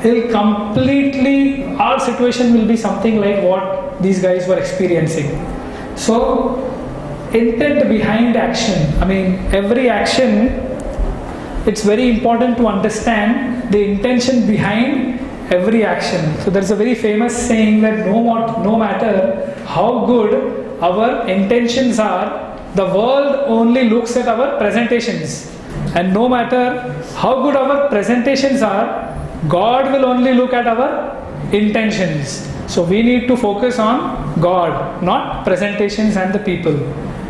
it'll completely, our situation will be something like what these guys were experiencing. So, intent behind action, I mean, every action, it's very important to understand the intention behind every action. So, there's a very famous saying that no matter how good our intentions are, the world only looks at our presentations. And no matter how good our presentations are, God will only look at our intentions. So we need to focus on God, not presentations and the people.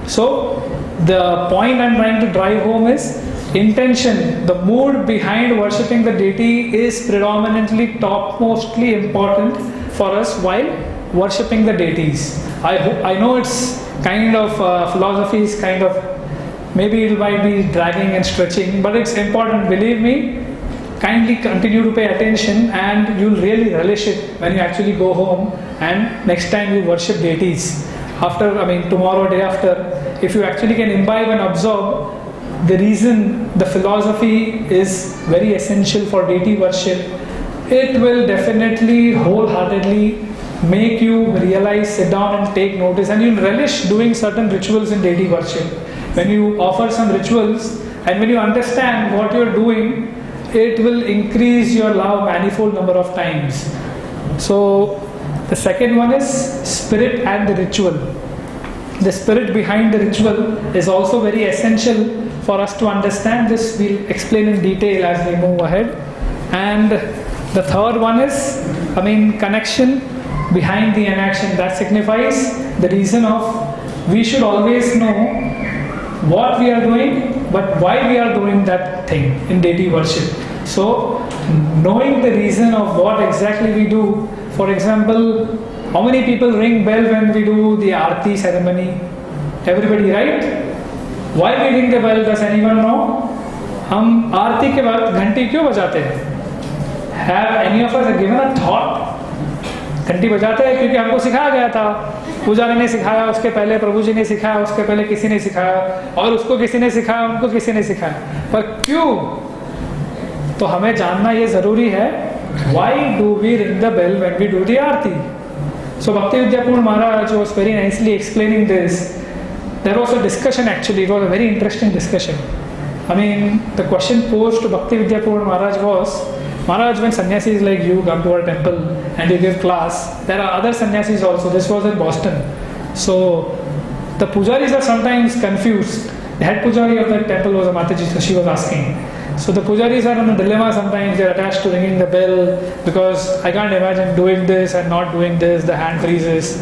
So the point I'm trying to drive home is intention. The mood behind worshipping the deity is predominantly topmostly important for us while worshipping the deities. I know it's kind of philosophy is kind of, maybe it might be dragging and stretching, but it's important, believe me. Kindly continue to pay attention and you'll really relish it when you actually go home and next time you worship deities. Tomorrow, day after, if you actually can imbibe and absorb the reason, the philosophy is very essential for deity worship, it will definitely wholeheartedly make you realize, sit down and take notice, and you'll relish doing certain rituals in deity worship. When you offer some rituals and when you understand what you're doing, it will increase your love manifold number of times. So the second one is spirit and the ritual. The spirit behind the ritual is also very essential for us to understand. This we'll explain in detail as we move ahead. And the third one is, connection behind the inaction. That signifies the reason of we should always know what we are doing, but why we are doing that thing in deity worship. So, knowing the reason of what exactly we do, for example, how many people ring bell when we do the Aarti ceremony? Everybody, right? Why we ring the bell? Does anyone know? हम आरती के बाद घंटी क्यों बजाते हैं? Have any of us given a thought? घंटी बजाते हैं क्योंकि हमको सिखाया गया था, पुजारी ने सिखाया, उसके पहले प्रभु जी ने सिखाया, उसके पहले किसी ने सिखाया, और उसको किसी ने सिखाया, उनको किसी ने सिखाया, पर क्यों? तो हमें जानना ये ज़रूरी है, why do we ring the bell when we do the aarti? So Bhakti Vidyapurna Maharaj was very nicely explaining this. There was a discussion actually, it was a very interesting discussion. The question posed to Bhakti Vidyapurna Maharaj was, Maharaj, when sannyasis like you come to our temple and you give class, there are other sannyasis also. This was in Boston. So the pujaris are sometimes confused. The head pujari of that temple was a Mataji, so she was asking. So the pujaris are in a dilemma sometimes. They are attached to ringing the bell because I can't imagine doing this and not doing this. The hand freezes.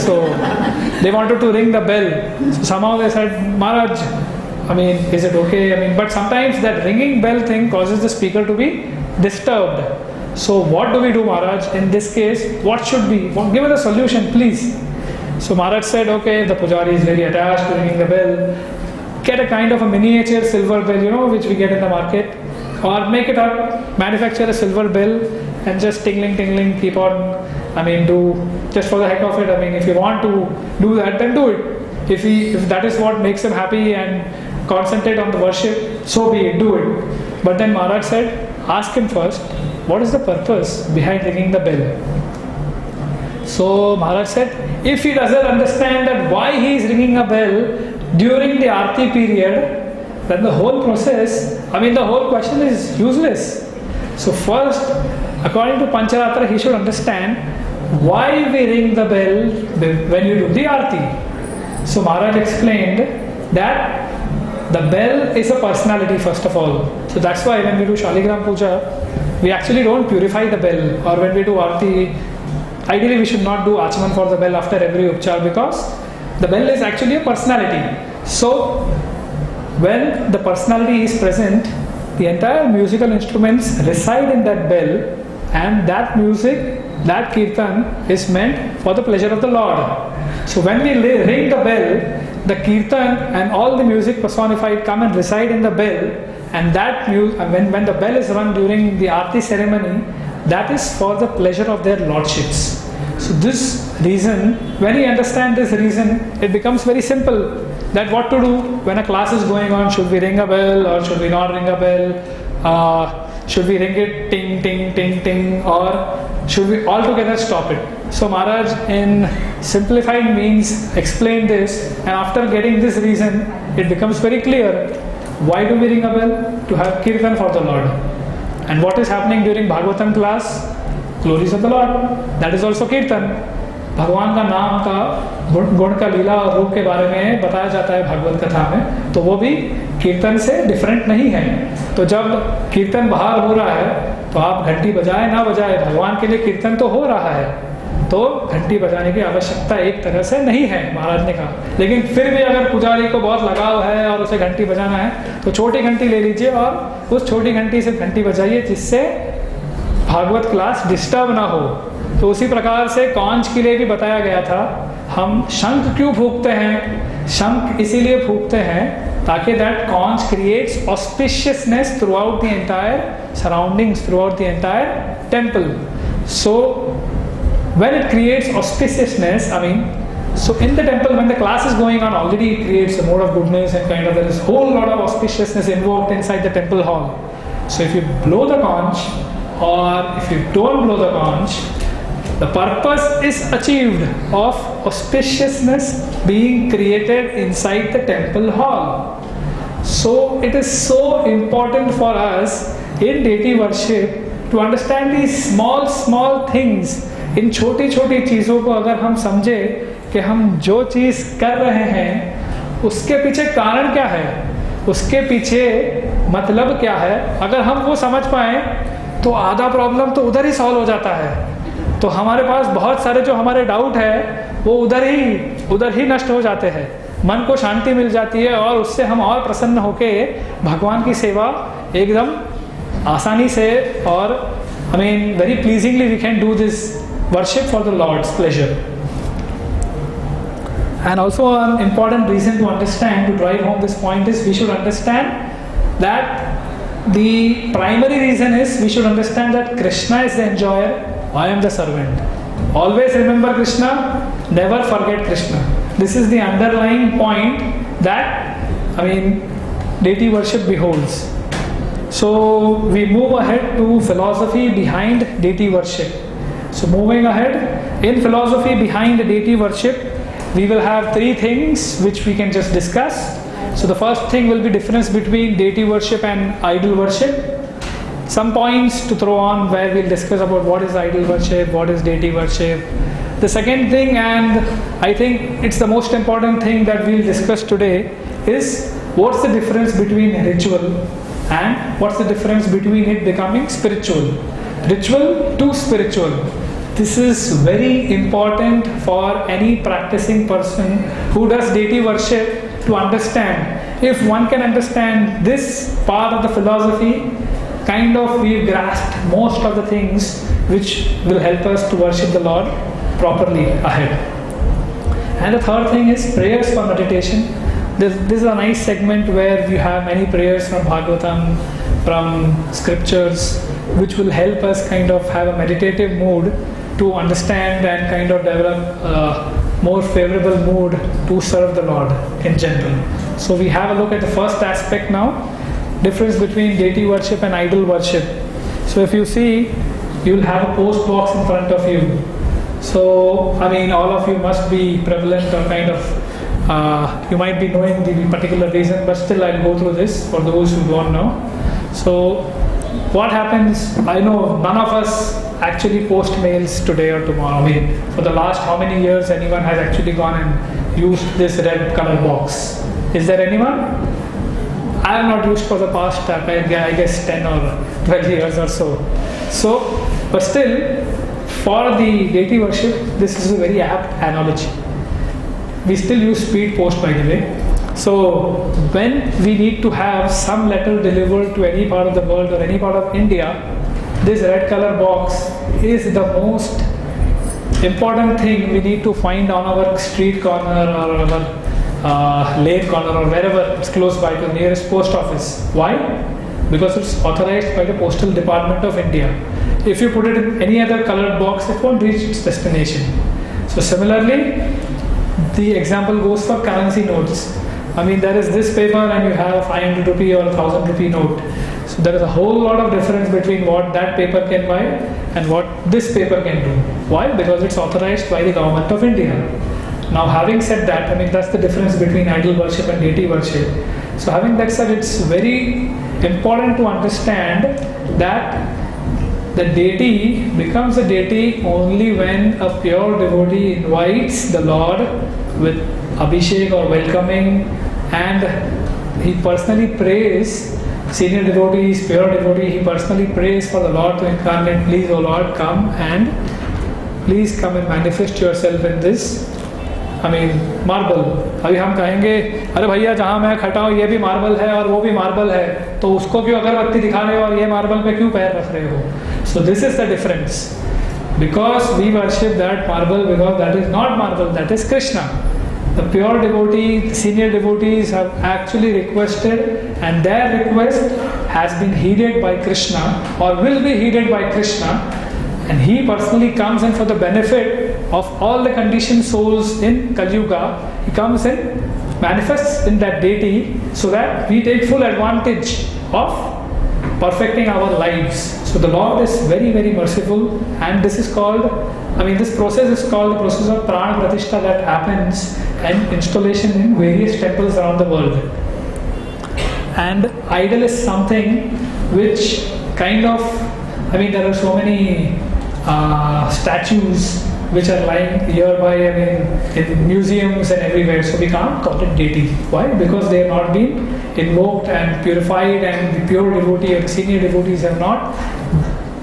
So they wanted to ring the bell. So somehow they said, Maharaj, is it okay? But sometimes that ringing bell thing causes the speaker to be disturbed. So what do we do, Maharaj? In this case, what should be? Give us a solution, please. So Maharaj said, okay, the pujari is very attached to ringing the bell. Get a kind of a miniature silver bell, which we get in the market, or make it up, manufacture a silver bell and just tingling, keep on, do just for the heck of it. If you want to do that, then do it. If that is what makes him happy and concentrate on the worship, so be it, do it. But then Maharaj said, ask him first, what is the purpose behind ringing the bell? So Maharaj said, if he doesn't understand that why he is ringing a bell during the Aarti period, then the whole process, the whole question is useless. So first, according to Pancharatra, he should understand why we ring the bell when you do the Aarti. So Maharaj explained that the bell is a personality first of all. So that's why when we do Shaligram Puja, we actually don't purify the bell. Or when we do Aarti, ideally we should not do Achman for the bell after every Upchar because the bell is actually a personality. So when the personality is present, the entire musical instruments reside in that bell, and that music, that kirtan is meant for the pleasure of the Lord. So when we ring the bell, the kirtan and all the music personified come and reside in the bell, and that when the bell is rung during the Aarti ceremony, that is for the pleasure of their lordships. So this reason, when we understand this reason, it becomes very simple that what to do when a class is going on. Should we ring a bell or should we not ring a bell? Should we ring it ting, ting, ting, ting, or should we altogether stop it? So Maharaj in simplified means explained this, and after getting this reason, it becomes very clear. Why do we ring a bell? To have kirtan for the Lord. And what is happening during Bhagavatam class? Glories of the Lord. That is also kirtan. भगवान का नाम का गुण का लीला और रूप के बारे में बताया जाता है भागवत कथा में, तो वो भी कीर्तन से डिफरेंट नहीं है. तो जब कीर्तन बाहर हो रहा है तो आप घंटी बजाए ना बजाए, भगवान के लिए कीर्तन तो हो रहा है, तो घंटी बजाने की आवश्यकता एक तरह से नहीं है, महाराज ने कहा. लेकिन फिर भी अगर पुजारी को बहुत लगाव है और उसे घंटी बजाना है तो छोटी घंटी ले लीजिए और उस छोटी घंटी से घंटी बजाइए, जिससे भागवत क्लास डिस्टर्ब ना हो. तो उसी प्रकार से कॉन्च के लिए भी बताया गया था. हम शंख क्यों फूंकते हैं? शंख इसीलिए फूंकते हैं ताकि that conch creates auspiciousness through out the entire surroundings, through out the entire temple. So when it creates auspiciousness, I mean, so in the temple when the class is going on, already it creates a mode of goodness and kind of there is a whole lot of auspiciousness invoked inside the temple hall. So if you blow the conch or if you don't blow the conch, the purpose is achieved of auspiciousness being created inside the temple hall. So it is so important for us in deity worship to understand these small things. इन छोटी छोटी चीज़ों को अगर हम समझे कि हम जो चीज़ कर रहे हैं उसके पीछे कारण क्या है, उसके पीछे मतलब क्या है, अगर हम वो समझ पाएँ तो आधा प्रॉब्लम तो उधर ही सॉल्व हो जाता है. तो हमारे पास बहुत सारे जो हमारे डाउट है वो उधर ही नष्ट हो जाते हैं. मन को शांति मिल जाती है और उससे हम और प्रसन्न होके भगवान की सेवा एकदम आसानी से और I mean very pleasingly we can do this worship for the Lord's pleasure. And also an important reason to understand, to drive home this point, is we should understand that the primary reason is we should understand that Krishna is the enjoyer, I am the servant. Always remember Krishna, never forget Krishna. This is the underlying point that, I mean, deity worship beholds. So we move ahead to philosophy behind deity worship. So moving ahead, in philosophy behind deity worship, we will have three things which we can just discuss. So the first thing will be difference between deity worship and idol worship. Some points to throw on where we'll discuss about what is idol worship, what is deity worship. The second thing, and I think it's the most important thing that we'll discuss today, is what's the difference between ritual and what's the difference between it becoming spiritual. Ritual to spiritual. This is very important for any practicing person who does deity worship to understand. If one can understand this part of the philosophy, kind of we've grasped most of the things which will help us to worship the Lord properly ahead. And the third thing is prayers for meditation. This is a nice segment where you have many prayers from Bhagavatam, from scriptures, which will help us kind of have a meditative mood to understand and kind of develop a more favorable mood to serve the Lord in general. So we have a look at the first aspect now, difference between deity worship and idol worship. So if you see, you'll have a post box in front of you. So I mean, all of you must be prevalent or kind of you might be knowing the particular reason, but still I'll go through this for those who don't know. So what happens, I know none of us actually post mails today or tomorrow. I mean, for the last how many years anyone has actually gone and used this red color box? Is there anyone? I have not used for the past, I guess 10 or 12 years or so. So, but still, for the deity worship, this is a very apt analogy. We still use speed post, by the way. So when we need to have some letter delivered to any part of the world or any part of India, this red color box is the most important thing we need to find on our street corner or our lane corner or wherever it's close by to the nearest post office. Why? Because it's authorized by the Postal Department of India. If you put it in any other colored box, it won't reach its destination. So similarly, the example goes for currency notes. I mean, there is this paper and you have a 500 rupee or 1000 rupee note. So So there is a whole lot of difference between what that paper can buy and what this paper can do. Why? Because it's authorized by the government of India. Now, having said that, I mean, that's the difference between idol worship and deity worship. So having that said, it's very important to understand that the deity becomes a deity only when a pure devotee invites the Lord with abhishek or welcoming, and he personally prays. Senior devotees, pure devotee, he personally prays for the Lord to incarnate. Please, O Lord, come and please come and manifest yourself in this. I mean, marble. अभी हम कहेंगे अरे भैया जहाँ मैं खड़ा हूँ ये भी मार्बल है और वो भी मार्बल है, तो उसको क्यों अगरबत्ती दिखा रहे हो और ये मार्बल पे क्यों पैर रख रहे हो? So this is the difference. Because we worship that marble, because that is not marble, that is Krishna. The pure devotee, senior devotees have actually requested, and their request has been heeded by Krishna or will be heeded by Krishna, and he personally comes in for the benefit of all the conditioned souls in Kali Yuga. He comes in, manifests in that deity so that we take full advantage of perfecting our lives. So the Lord is very, very merciful, and this is called, I mean, this process is called the process of Prana Pratishtha that happens and installation in various temples around the world. And idol is something which kind of, I mean, there are so many statues which are lying hereby, I mean, in museums and everywhere. So we can't call it deity. Why? Because they have not been invoked and purified, and the pure devotee or the senior devotees have not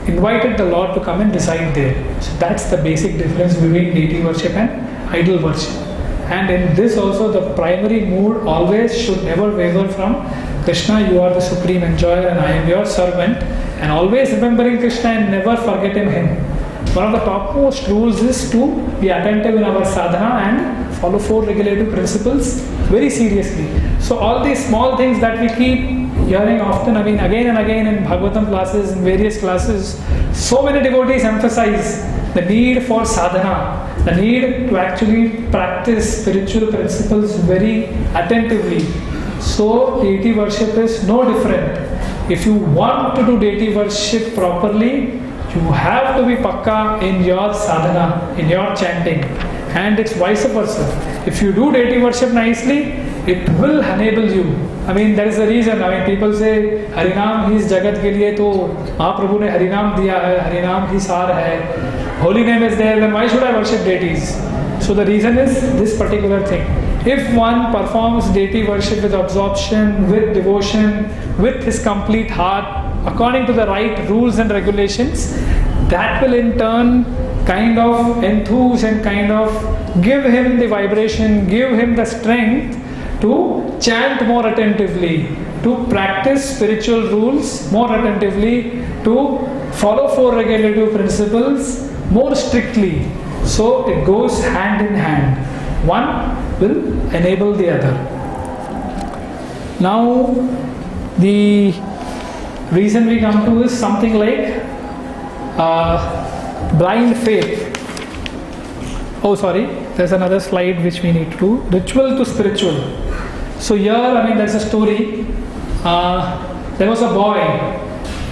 invited the Lord to come and reside there. So that's the basic difference between deity worship and idol worship. And in this also, the primary mood always should never waver from Krishna, you are the supreme enjoyer and I am your servant, and always remembering Krishna and never forgetting him. One of the topmost rules is to be attentive in our sadhana and follow 4 regulative principles very seriously. So all these small things that we keep hearing often, I mean, again and again in Bhagavatam classes, in various classes, so many devotees emphasize the need for sadhana, the need to actually practice spiritual principles very attentively. So deity worship is no different. If you want to do deity worship properly, you have to be pakka in your sadhana, in your chanting, and it's vice versa. If you do deity worship nicely, it will enable you. I mean, there is a reason. I mean, people say Harinam ही इस जगत के लिए तो महाप्रभु ने हरिनाम दिया है, हरिनाम ही सार है. Holy name is there, then why should I worship deities? So the reason is this particular thing. If one performs deity worship with absorption, with devotion, with his complete heart, according to the right rules and regulations, that will in turn kind of enthuse and kind of give him the vibration, give him the strength to chant more attentively, to practice spiritual rules more attentively, to follow 4 regulative principles more strictly. So it goes hand in hand. One will enable the other. Now, the reason we come to is something like blind faith. Oh, sorry, there's another slide which we need to do. Ritual to spiritual. So here, I mean, there's a story. There was a boy,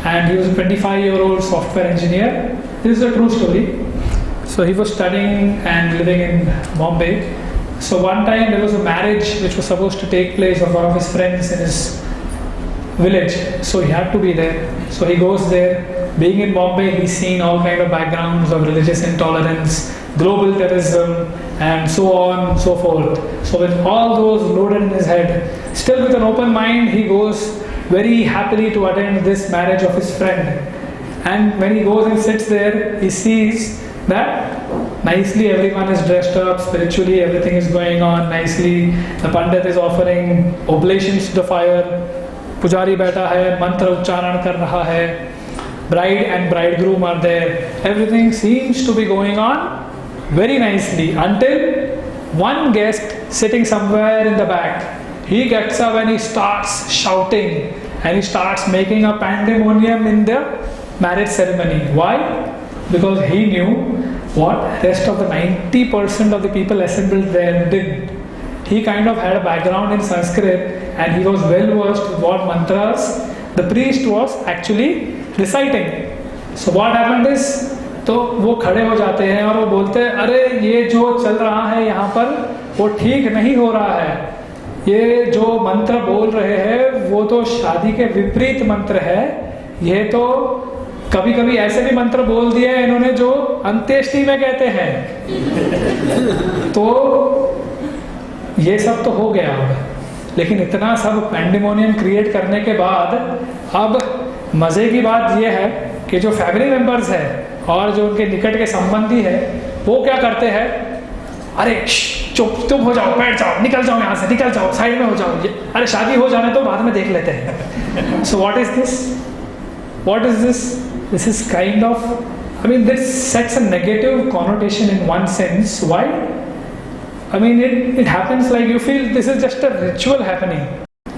and he was a 25-year-old software engineer. This is a true story. So he was studying and living in Bombay. So one time there was a marriage which was supposed to take place of one of his friends in his village. So he had to be there. So he goes there. Being in Bombay, he's seen all kind of backgrounds of religious intolerance, global terrorism, and so on and so forth. So with all those loaded in his head, still with an open mind, he goes very happily to attend this marriage of his friend. And when he goes and sits there, he sees that nicely everyone is dressed up, spiritually everything is going on nicely. The Pandit is offering oblations to the fire. Pujari baitha hai, mantra uchcharan kar raha hai. Bride and bridegroom are there. Everything seems to be going on very nicely until one guest sitting somewhere in the back, he gets up and he starts shouting and he starts making a pandemonium in the marriage ceremony. Why? Because he knew what rest of the 90% of the people assembled there did. He kind of had a background in Sanskrit and he was well versed with what mantras the priest was actually reciting. So what happened is, तो वो खड़े हो जाते हैं और वो बोलते हैं अरे ये जो चल रहा है यहाँ पर वो ठीक नहीं हो रहा है, ये जो मंत्र बोल रहे हैं वो तो शादी के विपरीत मंत्र है, ये तो कभी कभी ऐसे भी मंत्र बोल दिए हैं इन्होंने जो अंत्येष्टि में कहते हैं। तो ये सब तो हो गया अब, लेकिन इतना सब पैंडेमोनियम क्रिएट करने के बाद अब मज़े की बात यह है कि जो फैमिली मेंबर्स है और जो उनके निकट के संबंधी है वो क्या करते हैं, अरे चुप चुप हो जाओ, बैठ जाओ, निकल जाओ यहाँ से, निकल जाओ, साइड में हो जाओ, अरे शादी हो जाने तो बाद में देख लेते हैं। So what is this, what is this, this is kind of, I mean, this sets a negative connotation in one sense. Why? I mean, it happens like you feel this is just a ritual happening.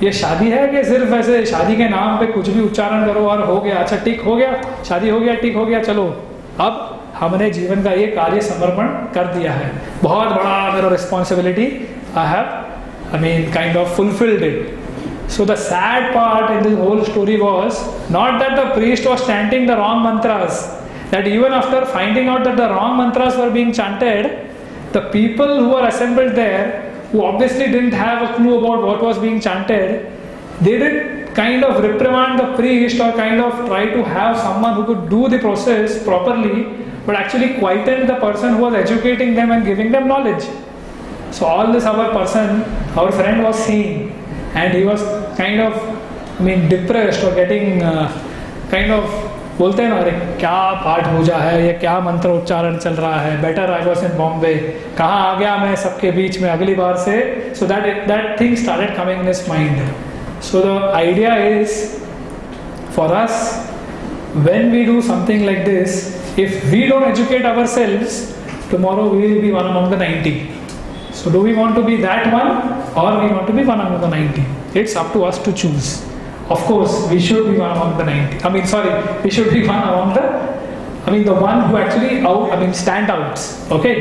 ये शादी है कि सिर्फ ऐसे शादी के नाम पे कुछ भी उच्चारण करो और हो गया, अच्छा टिक हो गया, शादी हो गया, टिक हो गया, चलो अब हमने जीवन का ये कार्य समर्पण कर दिया है, बहुत बड़ा मेरा responsibility, I have, I mean, kind of fulfilled it. So the sad part in this whole story was not that the priest was chanting the wrong mantras, that even after finding out that the wrong mantras were being chanted, the people who were assembled there, who obviously didn't have a clue about what was being chanted, they did kind of reprimand the priest or kind of try to have someone who could do the process properly, but actually quietened the person who was educating them and giving them knowledge. So all this our friend was seeing, and he was kind of, I mean, depressed or getting kind of, बोलते हैं ना, अरे क्या पाठ पूजा है, ये क्या मंत्र उच्चारण चल रहा है, better I was in Bombay, कहाँ आ गया मैं सबके बीच में अगली बार से. So that thing started coming in his mind. So the idea is for us, when we do something like this, if we don't educate ourselves, tomorrow we will be one among the 90. So do we want to be that one, or we want to be one among the 90? It's up to us to choose. Of course, we should be one among the 90. We should be one among the one who actually stand outs. Okay.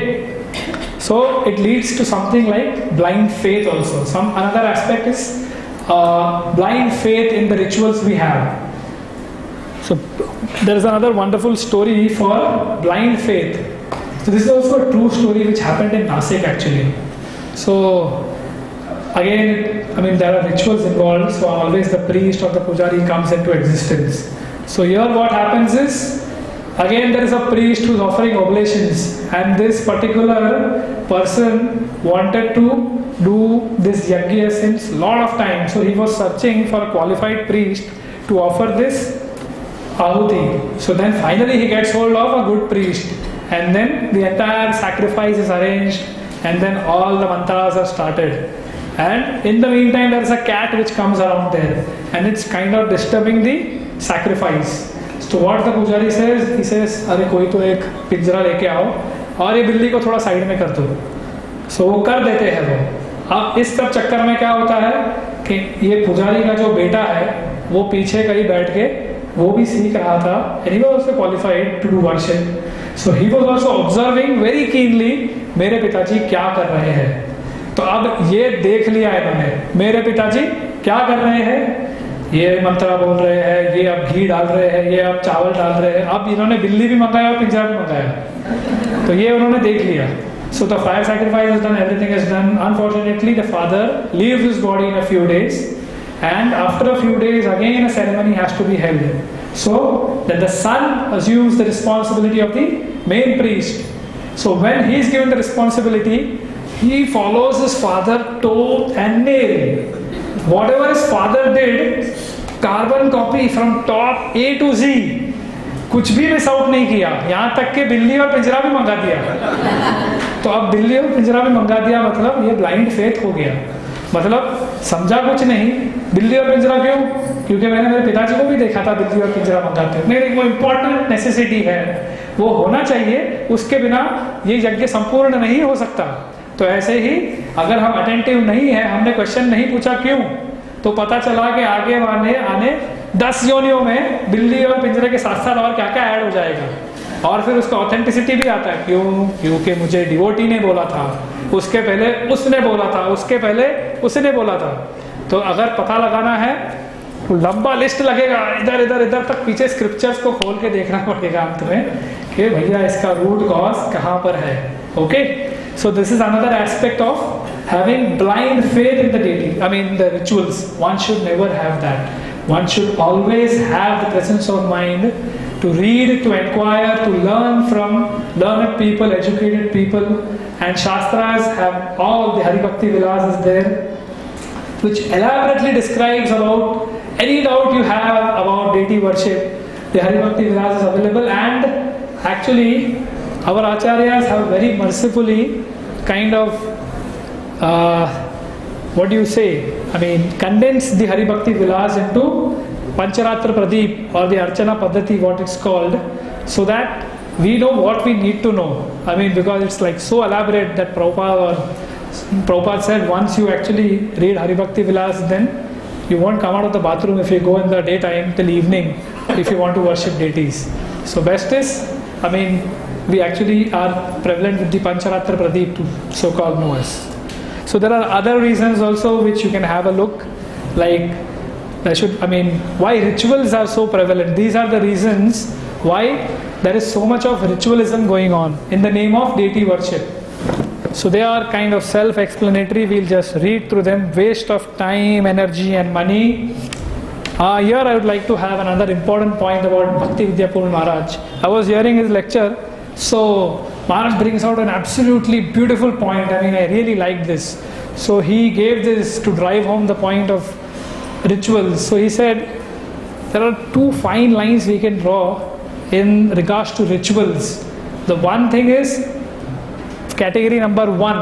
So it leads to something like blind faith also. Another aspect is blind faith in the rituals we have. So there is another wonderful story for blind faith. So this is also a true story which happened in Nasik actually. So again, there are rituals involved, so always the priest or the pujari comes into existence. So here what happens is, again there is a priest who is offering oblations, and this particular person wanted to do this yajna since lot of time. So he was searching for a qualified priest to offer this ahuti. So then finally he gets hold of a good priest, and then the entire sacrifice is arranged, and then all the mantras are started. And in the meantime there is a cat which comes around there, and it's kind of disturbing the sacrifice. So what the pujari says, he says, अरे कोई तो एक पिंजरा लेके आओ और ये बिल्ली को थोड़ा साइड में कर दो. So वो कर देते हैं वो. अब इस सब चक्कर में क्या होता है कि ये पुजारी का जो बेटा है वो पीछे कहीं बैठ के वो भी सीख रहा था, and he was also qualified to do worship. So he was also observing very keenly मेरे पिताजी क्या कर रहे हैं. तो अब ये देख लिया इन्होंने, मेरे पिताजी क्या कर रहे हैं, ये मंत्रा बोल रहे हैं, ये अब घी डाल रहे हैं, ये अब चावल डाल रहे हैं. अब इन्होंने बिल्ली भी मंगाया और पिंजरा भी मंगाया, तो ये उन्होंने देख लिया. So the fire sacrifice is done, everything is done. Unfortunately, the father leaves his body in a few days, and after a few days again a ceremony has to be held. So that the son assumes the responsibility of the main priest. So when he is given the responsibility, he follows his father tooth and nail. Whatever his father did, carbon copy from top A to Z. कुछ भी miss out नहीं किया, यहाँ तक कि बिल्ली और पिंजरा भी मंगा दिया. तो अब बिल्ली और पिंजरा भी मंगा दिया, मतलब ये ब्लाइंड फेथ हो गया. मतलब समझा कुछ नहीं, बिल्ली और पिंजरा क्यों, क्योंकि मैंने मेरे पिताजी को भी देखा था बिल्ली और पिंजरा मंगाते हुए. नहीं, वो इम्पोर्टेंट नेसेसिटी है, वो होना चाहिए, उसके बिना ये यज्ञ संपूर्ण नहीं हो सकता. तो ऐसे ही अगर हम अटेंटिव नहीं है, हमने क्वेश्चन नहीं पूछा क्यों, तो पता चला कि आगे आने 10 योनियों में बिल्ली और पिंजरे के साथ साथ और क्या क्या ऐड हो जाएगा. और फिर उसका ऑथेंटिसिटी भी आता है, क्यों, क्योंकि मुझे डिवोटी ने बोला था, उसके पहले उसने बोला था, उसके पहले उसने बोला था. तो अगर पता लगाना है तो लंबा लिस्ट लगेगा, इधर इधर इधर तक पीछे स्क्रिप्चर्स को खोल के देखना पड़ेगा अंत में कि भैया इसका रूट कॉज कहाँ पर है. Okay, so this is another aspect of having blind faith in the deity, I mean the rituals. One should never have that. One should always have the presence of mind to read, to inquire, to learn from learned people, educated people, and Shastras have all the Hari Bhakti Vilas is there, which elaborately describes about any doubt you have about deity worship. The Hari Bhakti Vilas is available, and actually our Acharyas have very mercifully kind of what do you say? I mean, condensed the Hari Bhakti Vilas into Pancharatra Pradeep or the Archana Paddhati, what it's called, so that we know what we need to know. I mean, because it's like so elaborate that Prabhupada said once you actually read Hari Bhakti Vilas, then you won't come out of the bathroom if you go in the daytime till evening if you want to worship deities. So best is, I mean, we actually are prevalent with the Pancharatra Pradeep to so-called know us. So there are other reasons also which you can have a look, like why rituals are so prevalent. These are the reasons why there is so much of ritualism going on in the name of deity worship. So they are kind of self-explanatory. We'll just read through them. Waste of time, energy and money. Here I would like to have another important point about Bhakti Vidyapur Maharaj. I was hearing his lecture. So Maharaj brings out an absolutely beautiful point. I mean, I really like this. So he gave this to drive home the point of rituals. So he said there are two fine lines we can draw in regards to rituals. The one thing is category number one.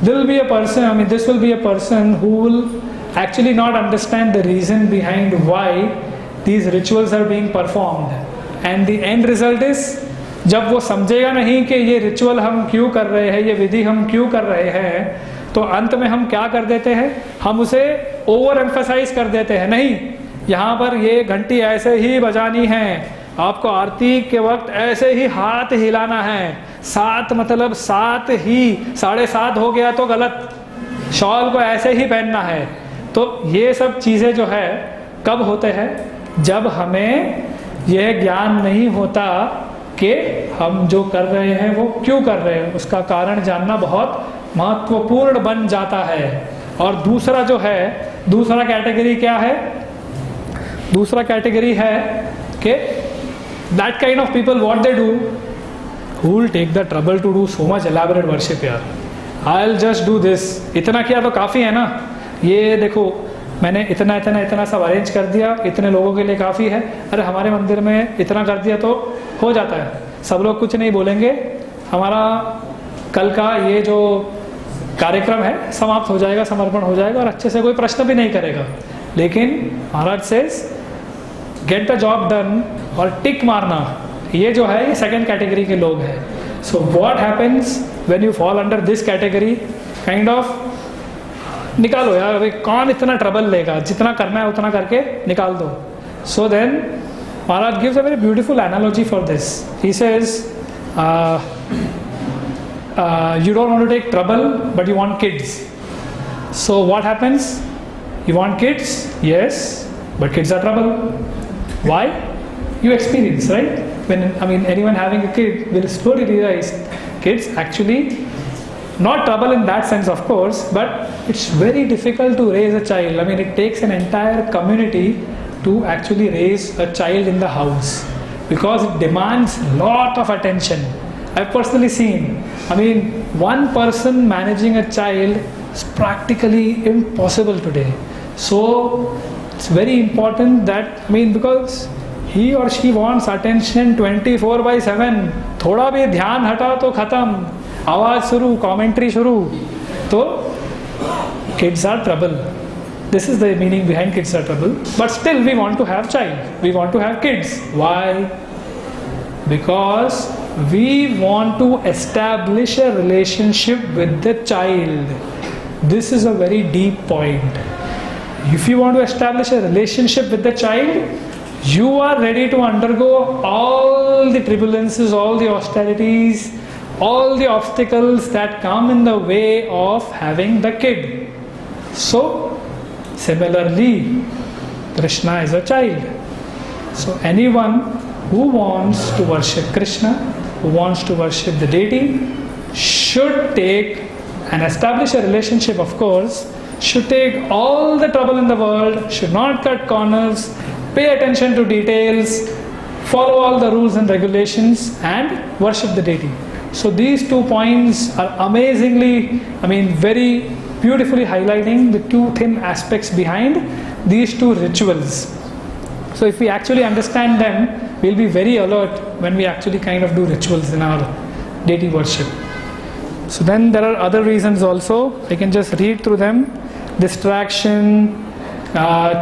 There will be a person, I mean this will be a person who will actually not understand the reason behind why these rituals are being performed. And the end result is, जब वो समझेगा नहीं कि ये ritual हम क्यों कर रहे हैं, ये विधि हम क्यों कर रहे हैं, तो अंत में हम क्या कर देते हैं, हम उसे ओवर एम्फसाइज कर देते हैं. नहीं, यहाँ पर ये घंटी ऐसे ही बजानी है, आपको आरती के वक्त ऐसे ही हाथ हिलाना है, 7 मतलब 7 ही, 7:30 हो गया तो गलत, शॉल को ऐसे ही पहनना है. तो ये सब चीज़ें जो है कब होते हैं, जब हमें यह ज्ञान नहीं होता कि हम जो कर रहे हैं वो क्यों कर रहे हैं. उसका कारण जानना बहुत महत्वपूर्ण बन जाता है. और दूसरा जो है, दूसरा कैटेगरी क्या है, दूसरा कैटेगरी है कि that kind of people what they do, who will take the trouble to do so much elaborate worship. यार I will just do this, इतना किया तो काफ़ी है ना, ये देखो मैंने इतना इतना इतना सब अरेंज कर दिया, इतने लोगों के लिए काफ़ी है, अरे हमारे मंदिर में इतना कर दिया तो हो जाता है, सब लोग कुछ नहीं बोलेंगे, हमारा कल का ये जो कार्यक्रम है समाप्त हो जाएगा, समर्पण हो जाएगा और अच्छे से कोई प्रश्न भी नहीं करेगा. लेकिन Maharaj says get the job done और टिक मारना, ये जो है ये सेकंड कैटेगरी के लोग हैं. So what happens when you fall under this category, kind of निकालो यार, अभी कौन इतना ट्रबल लेगा, जितना करना है उतना करके निकाल दो. So then Maharaj gives a very beautiful analogy for this. He says you don't want to take trouble but you want kids. So what happens, you want kids, yes, but kids are trouble. Why? You experience, right? When anyone having a kid will slowly realize kids actually not trouble in that sense, of course, but it's very difficult to raise a child. It takes an entire community to actually raise a child in the house because it demands lot of attention. I've personally seen, one person managing a child is practically impossible today. So it's very important that, because he or she wants attention 24/7. थोड़ा भी ध्यान हटा तो खत्म, आवाज़ शुरू, commentary शुरू. तो kids are trouble. This is the meaning behind kids are trouble. But still we want to have child. We want to have kids. Why? Because we want to establish a relationship with the child. This is a very deep point. If you want to establish a relationship with the child, you are ready to undergo all the turbulences, all the austerities, all the obstacles that come in the way of having the kid. So, similarly, Krishna is a child. So anyone who wants to worship Krishna, who wants to worship the deity, should take and establish a relationship, of course, should take all the trouble in the world, should not cut corners, pay attention to details, follow all the rules and regulations, and worship the deity. So these 2 points are amazingly, very beautifully highlighting the 2 thin aspects behind these 2 rituals. So if we actually understand them, we'll be very alert when we actually kind of do rituals in our deity worship. So then there are other reasons also. I can just read through them. Distraction,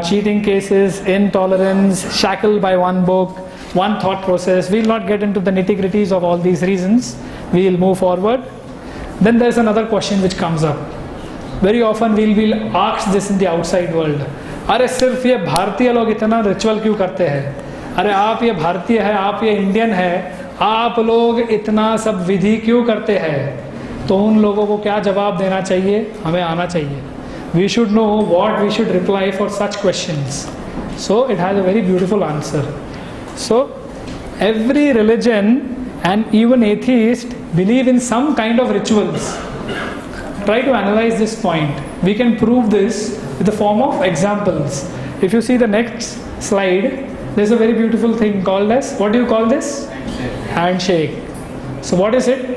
cheating cases, intolerance, shackled by one book, one thought process. We'll not get into the nitty-gritties of all these reasons. We'll move forward. Then there's another question which comes up. Very often we'll be asked this in the outside world. अरे सिर्फ ये भारतीय लोग इतना ritual क्यों करते हैं? अरे आप ये भारतीय है, आप ये इंडियन है, आप लोग इतना सब विधि क्यों करते हैं? तो उन लोगों को क्या जवाब देना चाहिए? हमें आना चाहिए. We should know what we should reply for such questions. So it has a very beautiful answer. So every religion and even atheists believe in some kind of rituals. Try to analyze this point. We can prove this with the form of examples. If you see the next slide, there's a very beautiful thing called as, what do you call this? Handshake. So what is it?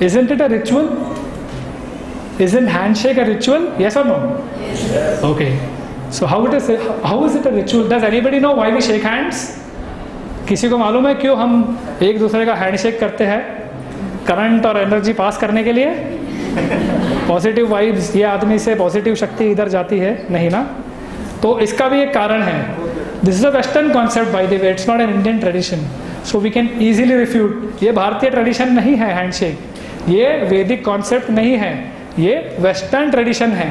Isn't it a ritual? Isn't handshake a ritual? Yes or no? Yes. Okay. So how is it a ritual? Does anybody know why we shake hands? किसी को मालूम है क्यों हम एक दूसरे का handshake करते हैं? करंट और एनर्जी पास करने के लिए? पॉजिटिव वाइब्स, ये आदमी से पॉजिटिव शक्ति इधर जाती है, नहीं ना? तो इसका भी एक कारण है. This is a western concept by the way, it's not an Indian tradition. So we can easily refute. ये भारतीय ट्रेडिशन नहीं है हैंडशेक, ये वैदिक कॉन्सेप्ट नहीं है, ये वेस्टर्न ट्रेडिशन है.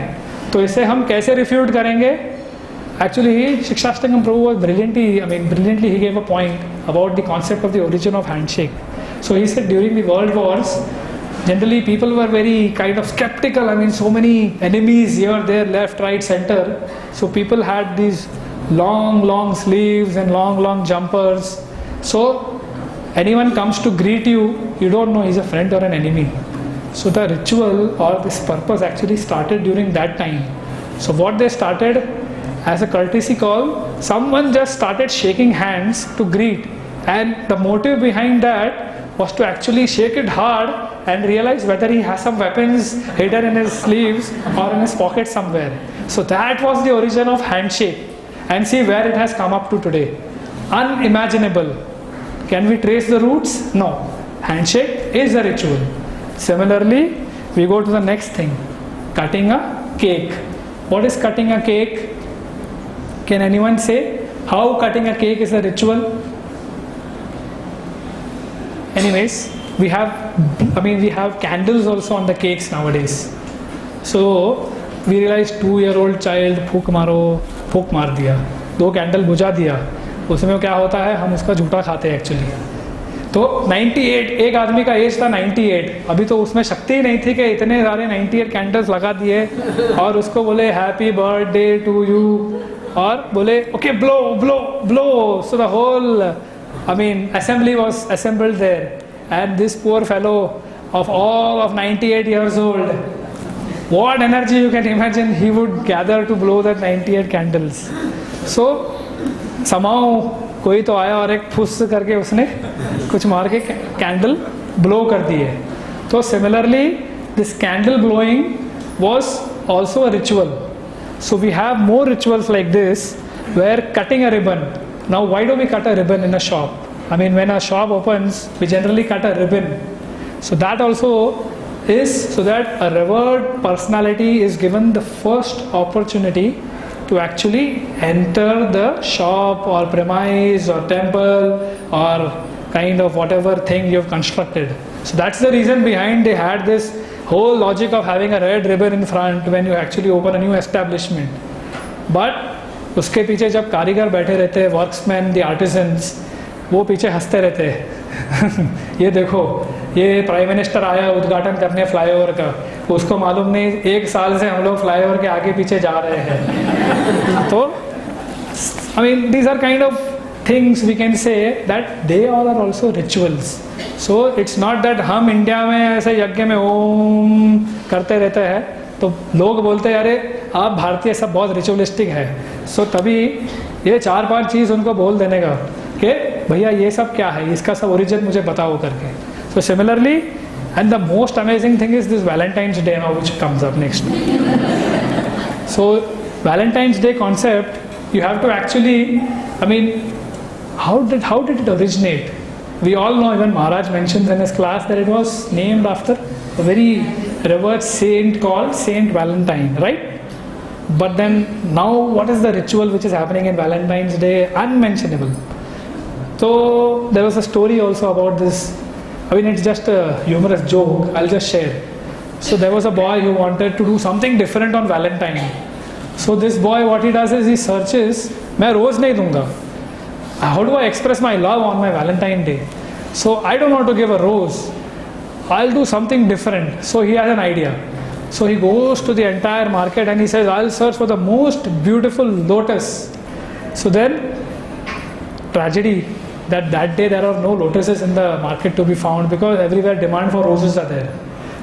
तो इसे हम कैसे रिफ्यूट करेंगे? Actually, Shikshashtangam Prabhu was brilliantly he gave a point about the concept of the origin of handshake. So he said during the world wars, generally people were very kind of skeptical. So many enemies here, there, left, right, center. So people had these long sleeves and long jumpers. So anyone comes to greet you, you don't know he's a friend or an enemy. So the ritual or this purpose actually started during that time. So what they started, as a courtesy call, someone just started shaking hands to greet, and the motive behind that was to actually shake it hard and realize whether he has some weapons hidden in his sleeves or in his pocket somewhere. So that was the origin of handshake, and see where it has come up to today. Unimaginable. Can we trace the roots? No. Handshake is a ritual. Similarly, we go to the next thing, cutting a cake. What is cutting a cake? Can anyone say how cutting a cake is a ritual? Anyways, we have candles also on the cakes nowadays. So we realized 2-year-old child फूक मार दिया, 2 candle बुझा दिया. उसमें क्या होता है, हम उसका झूठा खाते हैं एक्चुअली. तो 98, एक आदमी का एज था 98. अभी तो उसमें शक्ति ही नहीं थी कि इतने सारे 98 कैंडल्स लगा दिए और उसको बोले हैप्पी बर्थडे टू यू, और बोले okay blow. So the whole assembly was assembled there, and this poor fellow of all of 98 years old, what energy you can imagine he would gather to blow that 98 candles. So somehow कोई तो आया और एक फुस करके उसने कुछ मार के कैंडल ब्लो कर दिए. तो similarly this candle blowing was also a ritual. So we have more rituals like this, where cutting a ribbon. Now why do we cut a ribbon in a shop? When a shop opens, we generally cut a ribbon. So that also is so that a revered personality is given the first opportunity to actually enter the shop or premise or temple or kind of whatever thing you've constructed. So that's the reason behind they had this whole logic of having a red ribbon in front when you actually open a new establishment. But उसके पीछे जब कारीगर बैठे रहते हैं, workmen, the artisans, वो पीछे हंसते रहते हैं. ये देखो, ये प्राइम मिनिस्टर आया उद्घाटन करने फ्लाईओवर का, उसको मालूम नहीं 1 साल से हम लोग फ्लाईओवर के आगे पीछे जा रहे हैं. तो I mean, these are kind of things we can say that they all are also rituals. So it's not that हम इंडिया में ऐसे यज्ञ में ओम करते रहते हैं तो लोग बोलते हैं अरे आप भारतीय सब बहुत रिचुअलिस्टिक है. सो तभी ये 4-5 चीज़ उनको बोल देने का कि भैया ये सब क्या है, इसका सब ओरिजिन मुझे बताओ करके. So similarly, and the most amazing thing is this Valentine's Day now which comes up next. So Valentine's Day concept, you have to actually, I mean, how did it originate? We all know, even Maharaj mentions in his class that it was named after a very revered saint called Saint Valentine, right? But then now what is the ritual which is happening in Valentine's Day? Unmentionable. So there was a story also about this. I mean, it's just a humorous joke. I'll just share. So there was a boy who wanted to do something different on Valentine. So this boy, what he does is he searches, मैं रोज नहीं दूंगा. How do I express my love on my Valentine Day? So I don't want to give a rose. I'll do something different. So he has an idea. So he goes to the entire market and he says, I'll search for the most beautiful lotus. So then, tragedy that day there are no lotuses in the market to be found because everywhere demand for roses are there.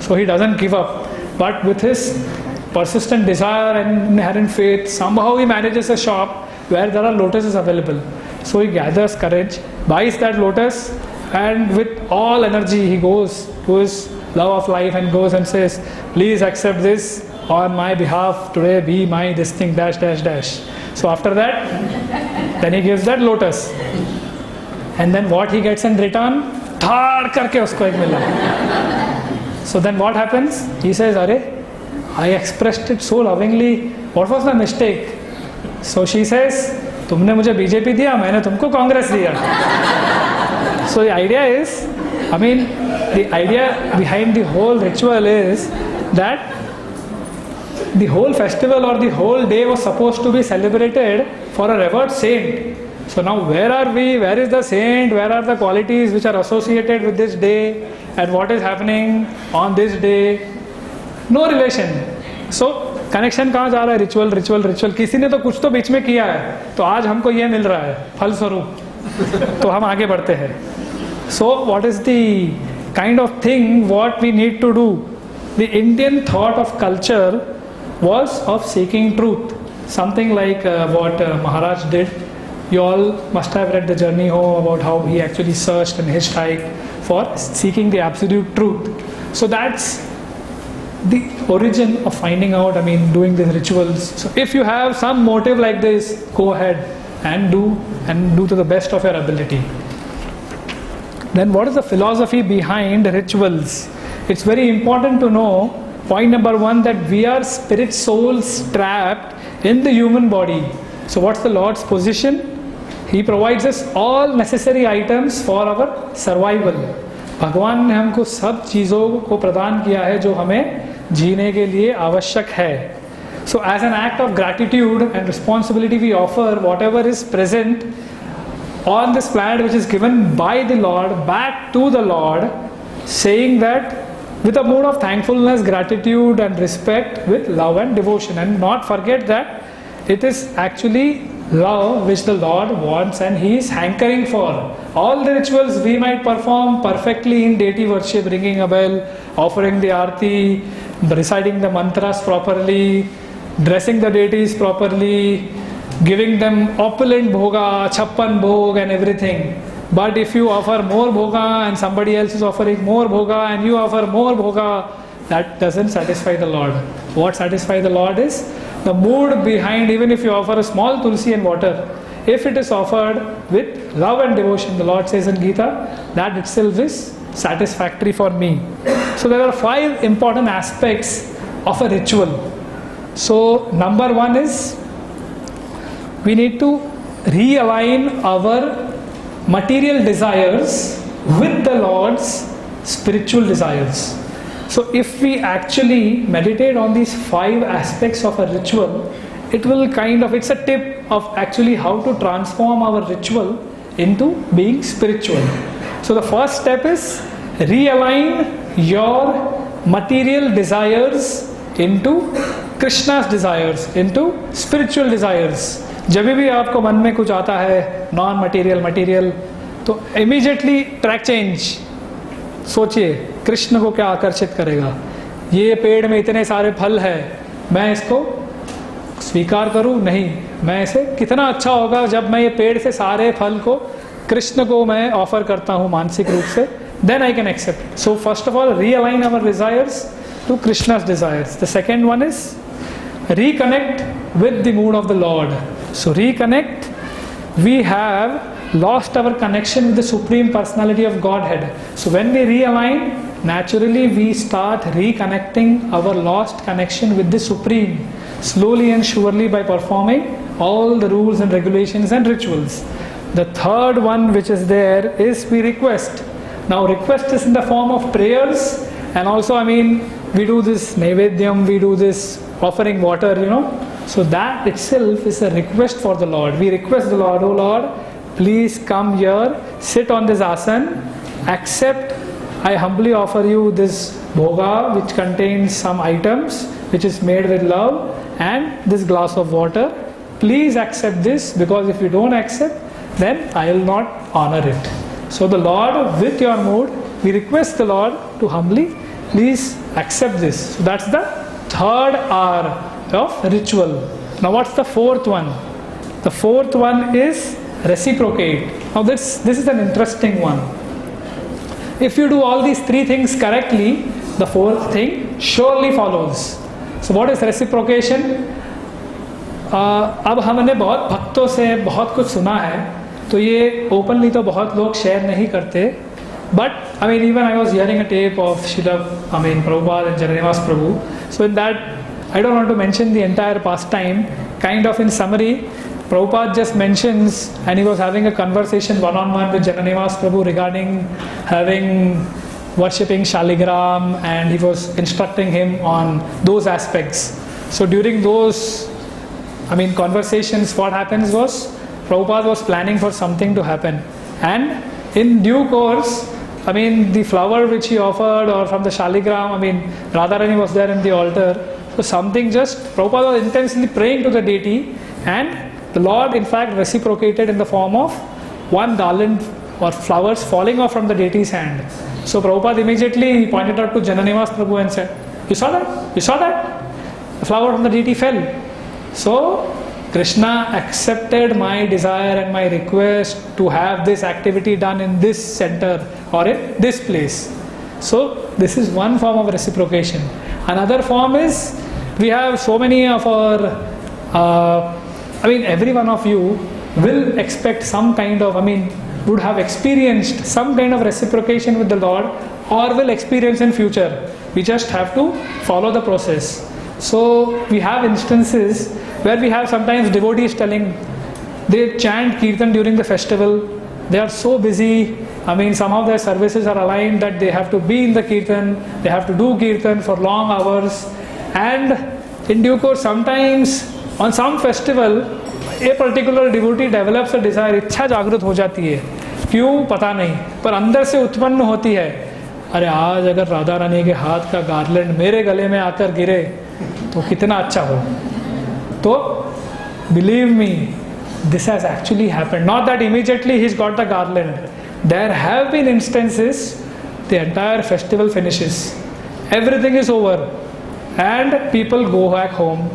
So he doesn't give up. But with his persistent desire and inherent faith, somehow he manages a shop where there are lotuses available. So he gathers courage, buys that lotus, and with all energy he goes to his love of life and goes and says, please accept this on my behalf today, be my this thing dash dash dash. So after that, then he gives that lotus. And then what he gets in return, thad karke usko ek mila. So then what happens? He says, Arey, I expressed it so lovingly, what was the mistake? So she says, तुमने मुझे BJP दिया, मैंने तुमको कांग्रेस दिया. So the idea is, I mean, the idea behind the whole ritual is that the whole festival or the whole day was supposed to be celebrated for a revered saint. So now where are we? Where is the saint? Where are the qualities which are associated with this day? And what is happening on this day? No relation. So connection कहाँ जा रहा है? Ritual ritual ritual. किसी ने तो कुछ तो बीच में किया है, तो आज हमको ये मिल रहा है फलस्वरूप, तो हम आगे बढ़ते हैं. So what is the kind of thing what we need to do? The Indian thought of culture was of seeking truth, something like what Maharaj did. You all must have read the Journey Home about how he actually searched and hitchhiked for seeking the absolute truth. So that's the origin of finding out, I mean, doing these rituals. So if you have some motive like this, go ahead and do to the best of your ability. Then what is the philosophy behind rituals? It's very important to know, point number one, that we are spirit souls trapped in the human body. So what's the Lord's position? He provides us all necessary items for our survival. भगवान ने हमको सब चीज़ों को प्रदान किया है जो हमें जीने के लिए आवश्यक है. So as an act of gratitude and responsibility, we offer whatever is present on this planet which is given by the Lord back to the Lord, saying that with a mood of thankfulness, gratitude and respect, with love and devotion. And not forget that it is actually love which the Lord wants and He is hankering for. All the rituals we might perform perfectly in deity worship, ringing a bell, offering the arti, reciting the mantras properly, dressing the deities properly, giving them opulent bhoga, chappan bhog and everything. But if you offer more bhoga and somebody else is offering more bhoga and you offer more bhoga, that doesn't satisfy the Lord. What satisfies the Lord is the mood behind. Even if you offer a small tulsi and water, if it is offered with love and devotion, the Lord says in Gita, that itself is satisfactory for me. So there are 5 important aspects of a ritual. So number 1 is we need to realign our material desires with the Lord's spiritual desires. So if we actually meditate on these 5 aspects of a ritual, it will it's a tip of actually how to transform our ritual into being spiritual. So the first step is realign your material desires into Krishna's desires, into spiritual desires. जब भी आपको मन में कुछ आता है non material material, तो immediately track change, सोचिए कृष्ण को क्या आकर्षित करेगा। ये पेड़ में इतने सारे फल है, मैं इसको स्वीकार करूं? नहीं, मैं इसे कितना अच्छा होगा जब मैं ये पेड़ से सारे फल को कृष्ण को मैं ऑफर करता हूं मानसिक रूप से, then I can accept. So first of all realign our desires to Krishna's desires. The second one is reconnect with the mood of the Lord. So reconnect, we have lost our connection with the Supreme Personality of Godhead. So when we realign, naturally we start reconnecting our lost connection with the Supreme, slowly and surely by performing all the rules and regulations and rituals. The third one which is there is we request. Now request is in the form of prayers, and also we do this Naivedyam, we do this offering water, So that itself is a request for the Lord. We request the Lord, oh Lord, please come here, sit on this asan, accept, I humbly offer you this bhoga which contains some items which is made with love, and this glass of water. Please accept this, because if you don't accept, then I will not honor it. So the Lord, with your mood, we request the Lord to humbly, please accept this. So that's the third R of ritual. Now what's the fourth one? The fourth one is reciprocate. Now this is an interesting one. If you do all these three things correctly, the fourth thing surely follows. So what is reciprocation? अब हमने बहुत भक्तों से बहुत कुछ सुना है, तो ये ओपनली तो बहुत लोग शेयर नहीं करते, but even I was hearing a tape of Srila Prabhupada and Jananivas Prabhu. So in that, I don't want to mention the entire pastime. Kind of in summary, Prabhupada just mentions, and he was having a conversation one-on-one with Jananivas Prabhu regarding worshipping Shaligram, and he was instructing him on those aspects. So during those conversations, what happens was, Prabhupada was planning for something to happen, and in due course, the flower which he offered, or from the Shaligram, Radharani was there in the altar. So something Prabhupada was intensely praying to the deity, and the Lord in fact reciprocated in the form of one garland or flowers falling off from the deity's hand. So Prabhupada immediately pointed out to Jananivas Prabhu and said, "You saw that? You saw that? The flower from the deity fell." So Krishna accepted my desire and my request to have this activity done in this center or in this place. So this is one form of reciprocation. Another form is, we have so many of our, every one of you will expect some kind of, would have experienced some kind of reciprocation with the Lord, or will experience in future. We just have to follow the process. So we have instances where we have sometimes devotees telling, they chant Kirtan during the festival, they are so busy, somehow their services are aligned that they have to be in the Kirtan, they have to do Kirtan for long hours, and in due course sometimes on some festival, a particular devotee develops a desire, इच्छा जागृत हो जाती है, क्यों पता नहीं, पर अंदर से उत्पन्न होती है, अरे आज अगर राधा रानी के हाथ का गार्लैंड मेरे गले में आकर गिरे तो कितना अच्छा हो। So, believe me, this has actually happened. Not that immediately he's got the garland. There have been instances, the entire festival finishes, everything is over, and people go back home.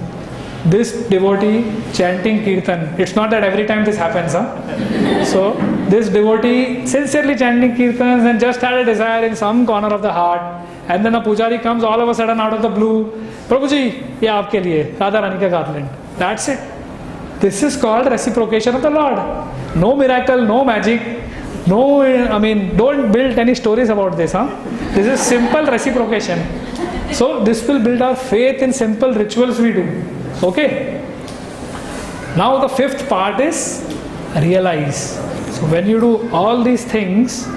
This devotee chanting Kirtan. It's not that every time this happens, So, this devotee sincerely chanting Kirtans and just had a desire in some corner of the heart, and then a pujari comes all of a sudden out of the blue, Prabhuji, ye aapke liye, Radha Rani ka garland. That's it. This is called reciprocation of the Lord. No miracle, no magic, no, don't build any stories about this, This is simple reciprocation. So this will build our faith in simple rituals we do. Okay. Now the fifth part is realize. So when you do all these things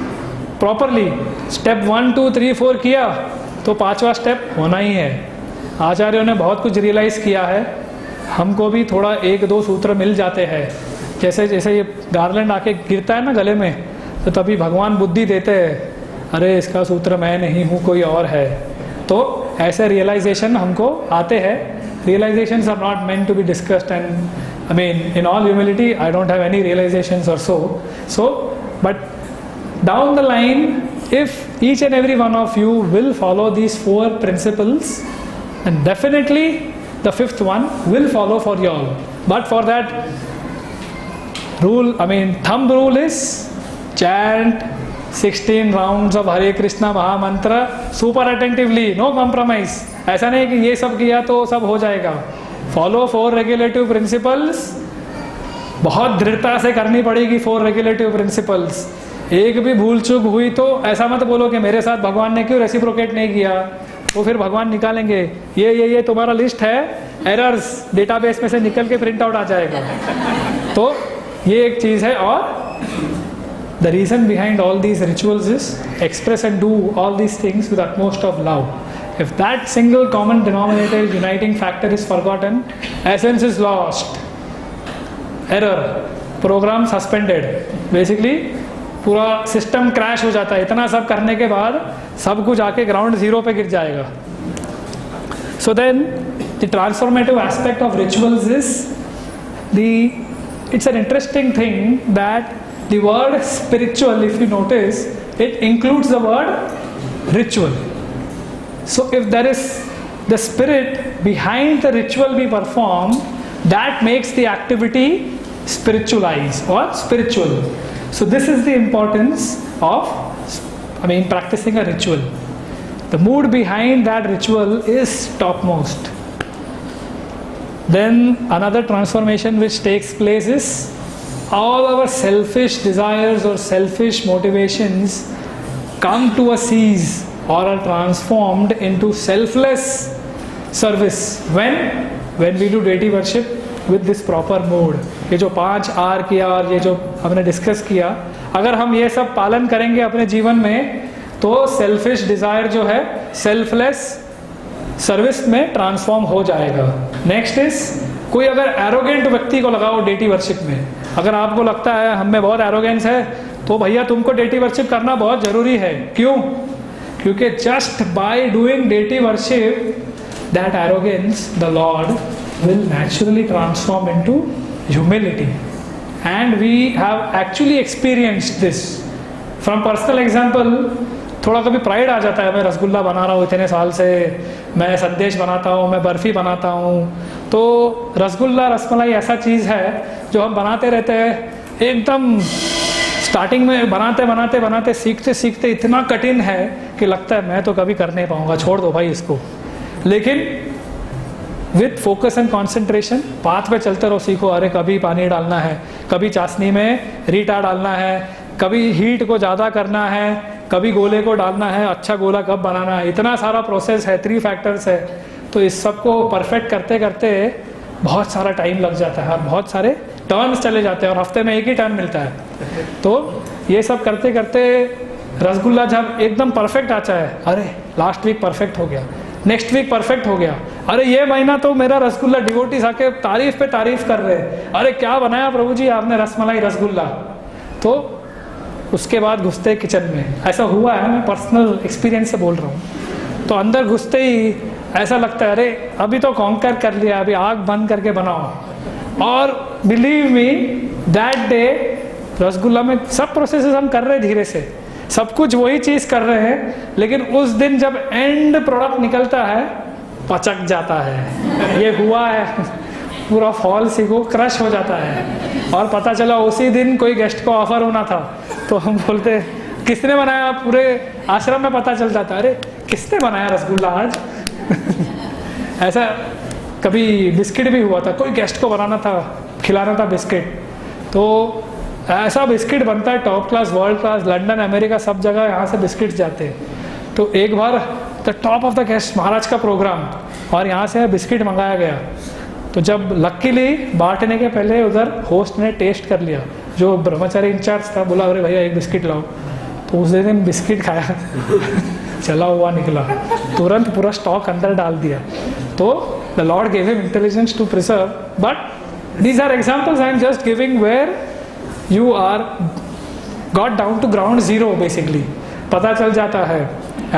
properly, step 1, 2, 3, 4 किया, तो पांचवा step होना ही है। आचार्यों ने बहुत कुछ realise किया है, हमको भी थोड़ा 1-2 सूत्र मिल जाते हैं। जैसे जैसे ये गार्लैंड आके गिरता है ना गले में, तो तभी भगवान बुद्धि देते हैं, अरे इसका सूत्र मैं नहीं हूँ, कोई और है। तो ऐसे रियलाइजेशन हमको आते हैं। Realisations are not meant to be discussed and I mean, in all humility, I don't have any realizations or so, but down the line, if each and every one of you will follow these 4 principles, then definitely the 5th one will follow for you all. But for that rule, I mean, thumb rule is chant 16 rounds of Hare Krishna Mahamantra super attentively, no compromise. ऐसा नहीं कि ये सब किया तो सब हो जाएगा. Follow 4 regulative principles. बहुत दृढ़ता से करनी पड़ेगी 4 regulative principles. एक भी भूल चूक हुई तो ऐसा मत बोलो कि मेरे साथ भगवान ने क्यों रेसिप्रोकेट नहीं किया, तो फिर भगवान निकालेंगे ये तुम्हारा लिस्ट है, एरर्स डेटाबेस में से निकल के प्रिंट आउट आ जाएगा. तो ये एक चीज़ है. और the reason behind all these rituals is express and do all these things with utmost of love. If that single common denominator uniting factor is forgotten, essence is lost. Error, program suspended. Basically पूरा system crash हो जाता है. इतना सब करने के बाद सब कुछ आके ग्राउंड जीरो पे गिर जाएगा. So then the transformative aspect of rituals is it's an interesting thing that the word spiritual, if you notice, it includes the word ritual. So if there is the spirit behind the ritual we perform, that makes the activity spiritualized or spiritual. So this is the importance of, practicing a ritual. The mood behind that ritual is topmost. Then another transformation which takes place is all our selfish desires or selfish motivations come to a cease or are transformed into selfless service when we do deity worship with this proper mood. ये जो 5 R किया और ये जो हमने discuss किया, अगर हम ये सब पालन करेंगे अपने जीवन में तो सेल्फिश डिज़ायर जो है सेल्फलेस सर्विस में ट्रांसफॉर्म हो जाएगा. नेक्स्ट इज, कोई अगर एरोगेंट व्यक्ति को लगाओ डेटी वर्शिप में, अगर आपको लगता है हम में बहुत एरोगेंस है तो भैया तुमको डेटी वर्शिप करना बहुत ज़रूरी है. क्यों? क्योंकि just by doing deity worship that arrogance the Lord will naturally transform into humility, and we have actually experienced this from personal example. थोड़ा कभी प्राइड आ जाता है, मैं रसगुल्ला बना रहा हूँ इतने साल से, मैं संदेश बनाता हूँ, मैं बर्फ़ी बनाता हूँ. तो रसगुल्ला रसमलाई ऐसा चीज़ है जो हम बनाते रहते हैं. एकदम स्टार्टिंग में बनाते सीखते इतना कठिन है कि लगता है मैं तो कभी कर नहीं पाऊँगा, छोड़ दो भाई इसको. लेकिन with focus and concentration path पे चलते रहो, सीखो. अरे कभी पानी डालना है, कभी चाशनी में रीटा डालना है, कभी हीट को ज़्यादा करना है, कभी गोले को डालना है, अच्छा गोला कब बनाना है. इतना सारा प्रोसेस है, 3 फैक्टर्स है. तो इस सब को परफेक्ट करते करते बहुत सारा टाइम लग जाता है और बहुत सारे टर्न्स चले जाते हैं और हफ्ते में एक ही टर्न मिलता है. तो ये सब करते करते रसगुल्ला जब एकदम परफेक्ट आता है, अरे लास्ट वीक परफेक्ट हो गया, नेक्स्ट वीक परफेक्ट हो गया, अरे ये महीना तो मेरा रसगुल्ला डिवोटीज आके तारीफ पे तारीफ कर रहे हैं, अरे क्या बनाया प्रभु जी आपने, रसमलाई रसगुल्ला. तो उसके बाद घुसते किचन में, ऐसा हुआ है, मैं पर्सनल एक्सपीरियंस से बोल रहा हूँ. तो अंदर घुसते ही ऐसा लगता है अरे अभी तो कॉन्कर कर लिया, अभी आग बंद करके बनाओ. और believe me that day rasgulla में सब प्रोसेसेस हम कर रहे हैं धीरे से, सब कुछ वही चीज़ कर रहे हैं, लेकिन उस दिन जब एंड प्रोडक्ट निकलता है पचक जाता है. ये हुआ है, पूरा फॉल सीखो क्रश हो जाता है. और पता चला उसी दिन कोई गेस्ट को ऑफर होना था, तो हम बोलते किसने बनाया, पूरे आश्रम में पता चल जाता, अरे किसने बनाया रसगुल्ला आज. ऐसा कभी बिस्किट भी हुआ था, कोई गेस्ट को बनाना था, खिलाना था बिस्किट, तो ऐसा बिस्किट बनता है top class, world class, London America सब जगह यहाँ से बिस्किट जाते हैं. तो एक बार the top of the guest Maharaj का प्रोग्राम और यहाँ से बिस्किट मंगाया गया. तो जब लकीली बांटने के पहले उधर होस्ट ने टेस्ट कर लिया, जो ब्रह्मचारी इंचार्ज था, बोला अरे भैया एक बिस्किट लाओ. तो उस दिन बिस्किट खाया चला हुआ निकला, तुरंत पूरा स्टॉक अंदर डाल दिया. तो the Lord gave him intelligence to preserve. But these are examples I am just giving where you are got down to ground zero basically. पता चल जाता है.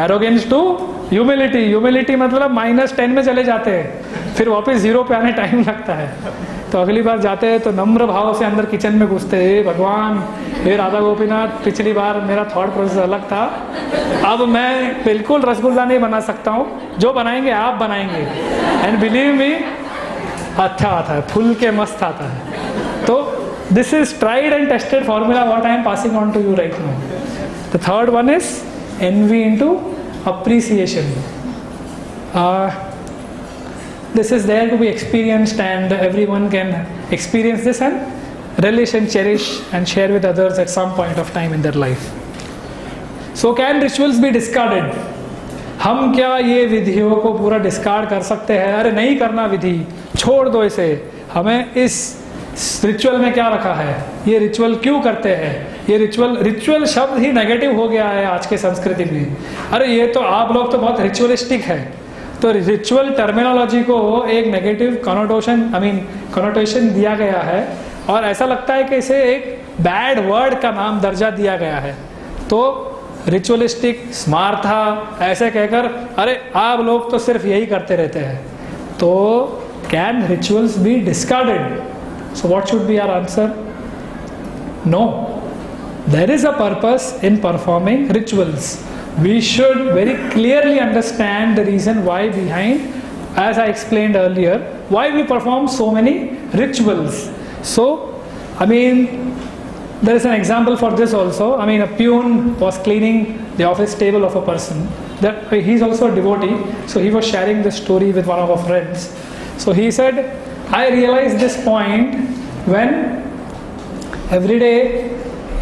arrogance to humility, humility मतलब -10 में चले जाते हैं, फिर वापस जीरो पे आने टाइम लगता है। तो अगली बार जाते हैं तो नम्र भाव से अंदर किचन में घुसते हैं, भगवान हे राधा गोपीनाथ, पिछली बार मेरा थॉट प्रोसेस अलग था, अब मैं बिल्कुल रसगुल्ला नहीं बना सकता हूँ, जो बनाएंगे आप बनाएंगे, एंड बिलीव मी अच्छा आता है, फुल के मस्त आता है। तो this is tried and tested formula what I am passing on to you right now. The third one is envy into appreciation. This is there to be experienced, and everyone can experience this and relish and cherish and share with others at some point of time in their life. So can rituals be discarded? हम क्या ये विधियों को पूरा discard कर सकते हैं? अरे नहीं करना विधि, छोड़ दो इसे, हमें इस रिचुअल में क्या रखा है, ये रिचुअल क्यों करते हैं, ये रिचुअल शब्द ही नेगेटिव हो गया है आज के संस्कृति में। अरे ये तो आप लोग तो बहुत रिचुअलिस्टिक है, तो रिचुअल टर्मिनोलॉजी को एक नेगेटिव कनोटेशन दिया गया है, और ऐसा लगता है कि इसे एक बैड वर्ड का नाम दर्जा दिया गया है। तो रिचुअलिस्टिक, स्मार्था ऐसे कहकर अरे आप लोग तो सिर्फ यही करते रहते हैं। तो can rituals be discarded? So what should be our answer? No. There is a purpose in performing rituals. We should very clearly understand the reason why behind, as I explained earlier, why we perform so many rituals. So, there is an example for this also. A peon was cleaning the office table of a person. That he's also a devotee, so he was sharing this story with one of our friends. So he said, I realized this point when every day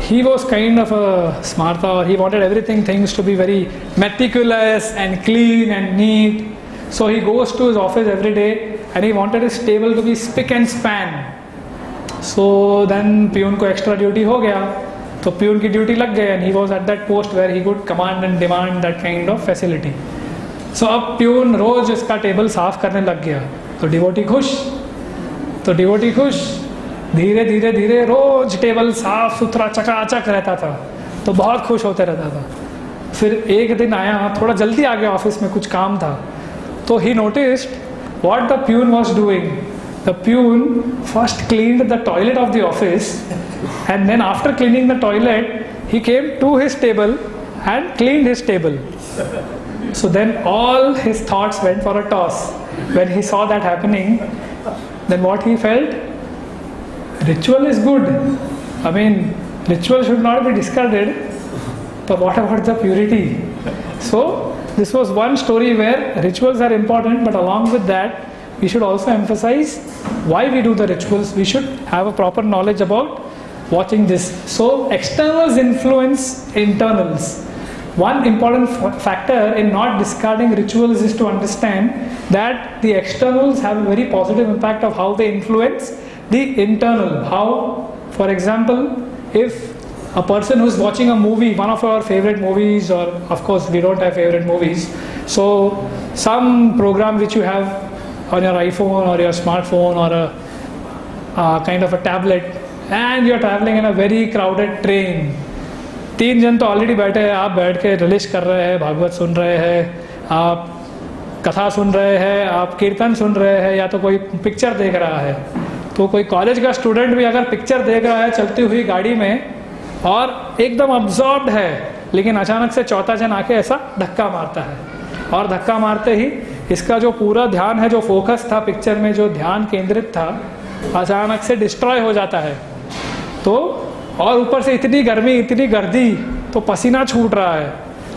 he was kind of a smarta, or he wanted things to be very meticulous and clean and neat. So he goes to his office every day and he wanted his table to be spick and span. So then peon को extra duty हो गया, तो peon की duty लग गई, and he was at that post where he could command and demand that kind of facility. So अब peon रोज इसका table साफ करने लग गया, तो डिवोटी खुश, धीरे धीरे रोज टेबल साफ सुथरा चकाचक रहता था, तो बहुत खुश होते रहता था। फिर एक दिन आया, थोड़ा जल्दी आ गया, ऑफिस में कुछ काम था, तो he noticed what the peon was doing. The peon first cleaned the toilet of the office, and then after cleaning the toilet he came to his table and cleaned his table. So then all his thoughts went for a toss. When he saw that happening, then what he felt? Ritual is good. Ritual should not be discarded. But what about the purity? So this was one story where rituals are important, but along with that, we should also emphasize why we do the rituals. We should have a proper knowledge about watching this. So externals influence internals. One important factor in not discarding rituals is to understand that the externals have a very positive impact of how they influence the internal. How, for example, if a person who is watching a movie, one of our favorite movies, or of course we don't have favorite movies, so some program which you have on your iPhone or your smartphone or a kind of a tablet, and you're traveling in a very crowded train. 3 जन तो already बैठे हैं, आप बैठ के relish कर रहे हैं, भागवत सुन रहे हैं, आप कथा सुन रहे हैं, आप कीर्तन सुन रहे हैं, या तो कोई पिक्चर देख रहा है। तो कोई कॉलेज का स्टूडेंट भी अगर पिक्चर देख रहा है चलती हुई गाड़ी में और एकदम अब्जॉर्ब्ड है, लेकिन अचानक से चौथा जन आके ऐसा धक्का मारता है, और धक्का मारते ही इसका जो पूरा ध्यान है, जो फोकस था पिक्चर में, जो ध्यान केंद्रित था, अचानक से डिस्ट्रॉय हो जाता है। तो और ऊपर से इतनी गर्मी, इतनी गर्दी, तो पसीना छूट रहा है,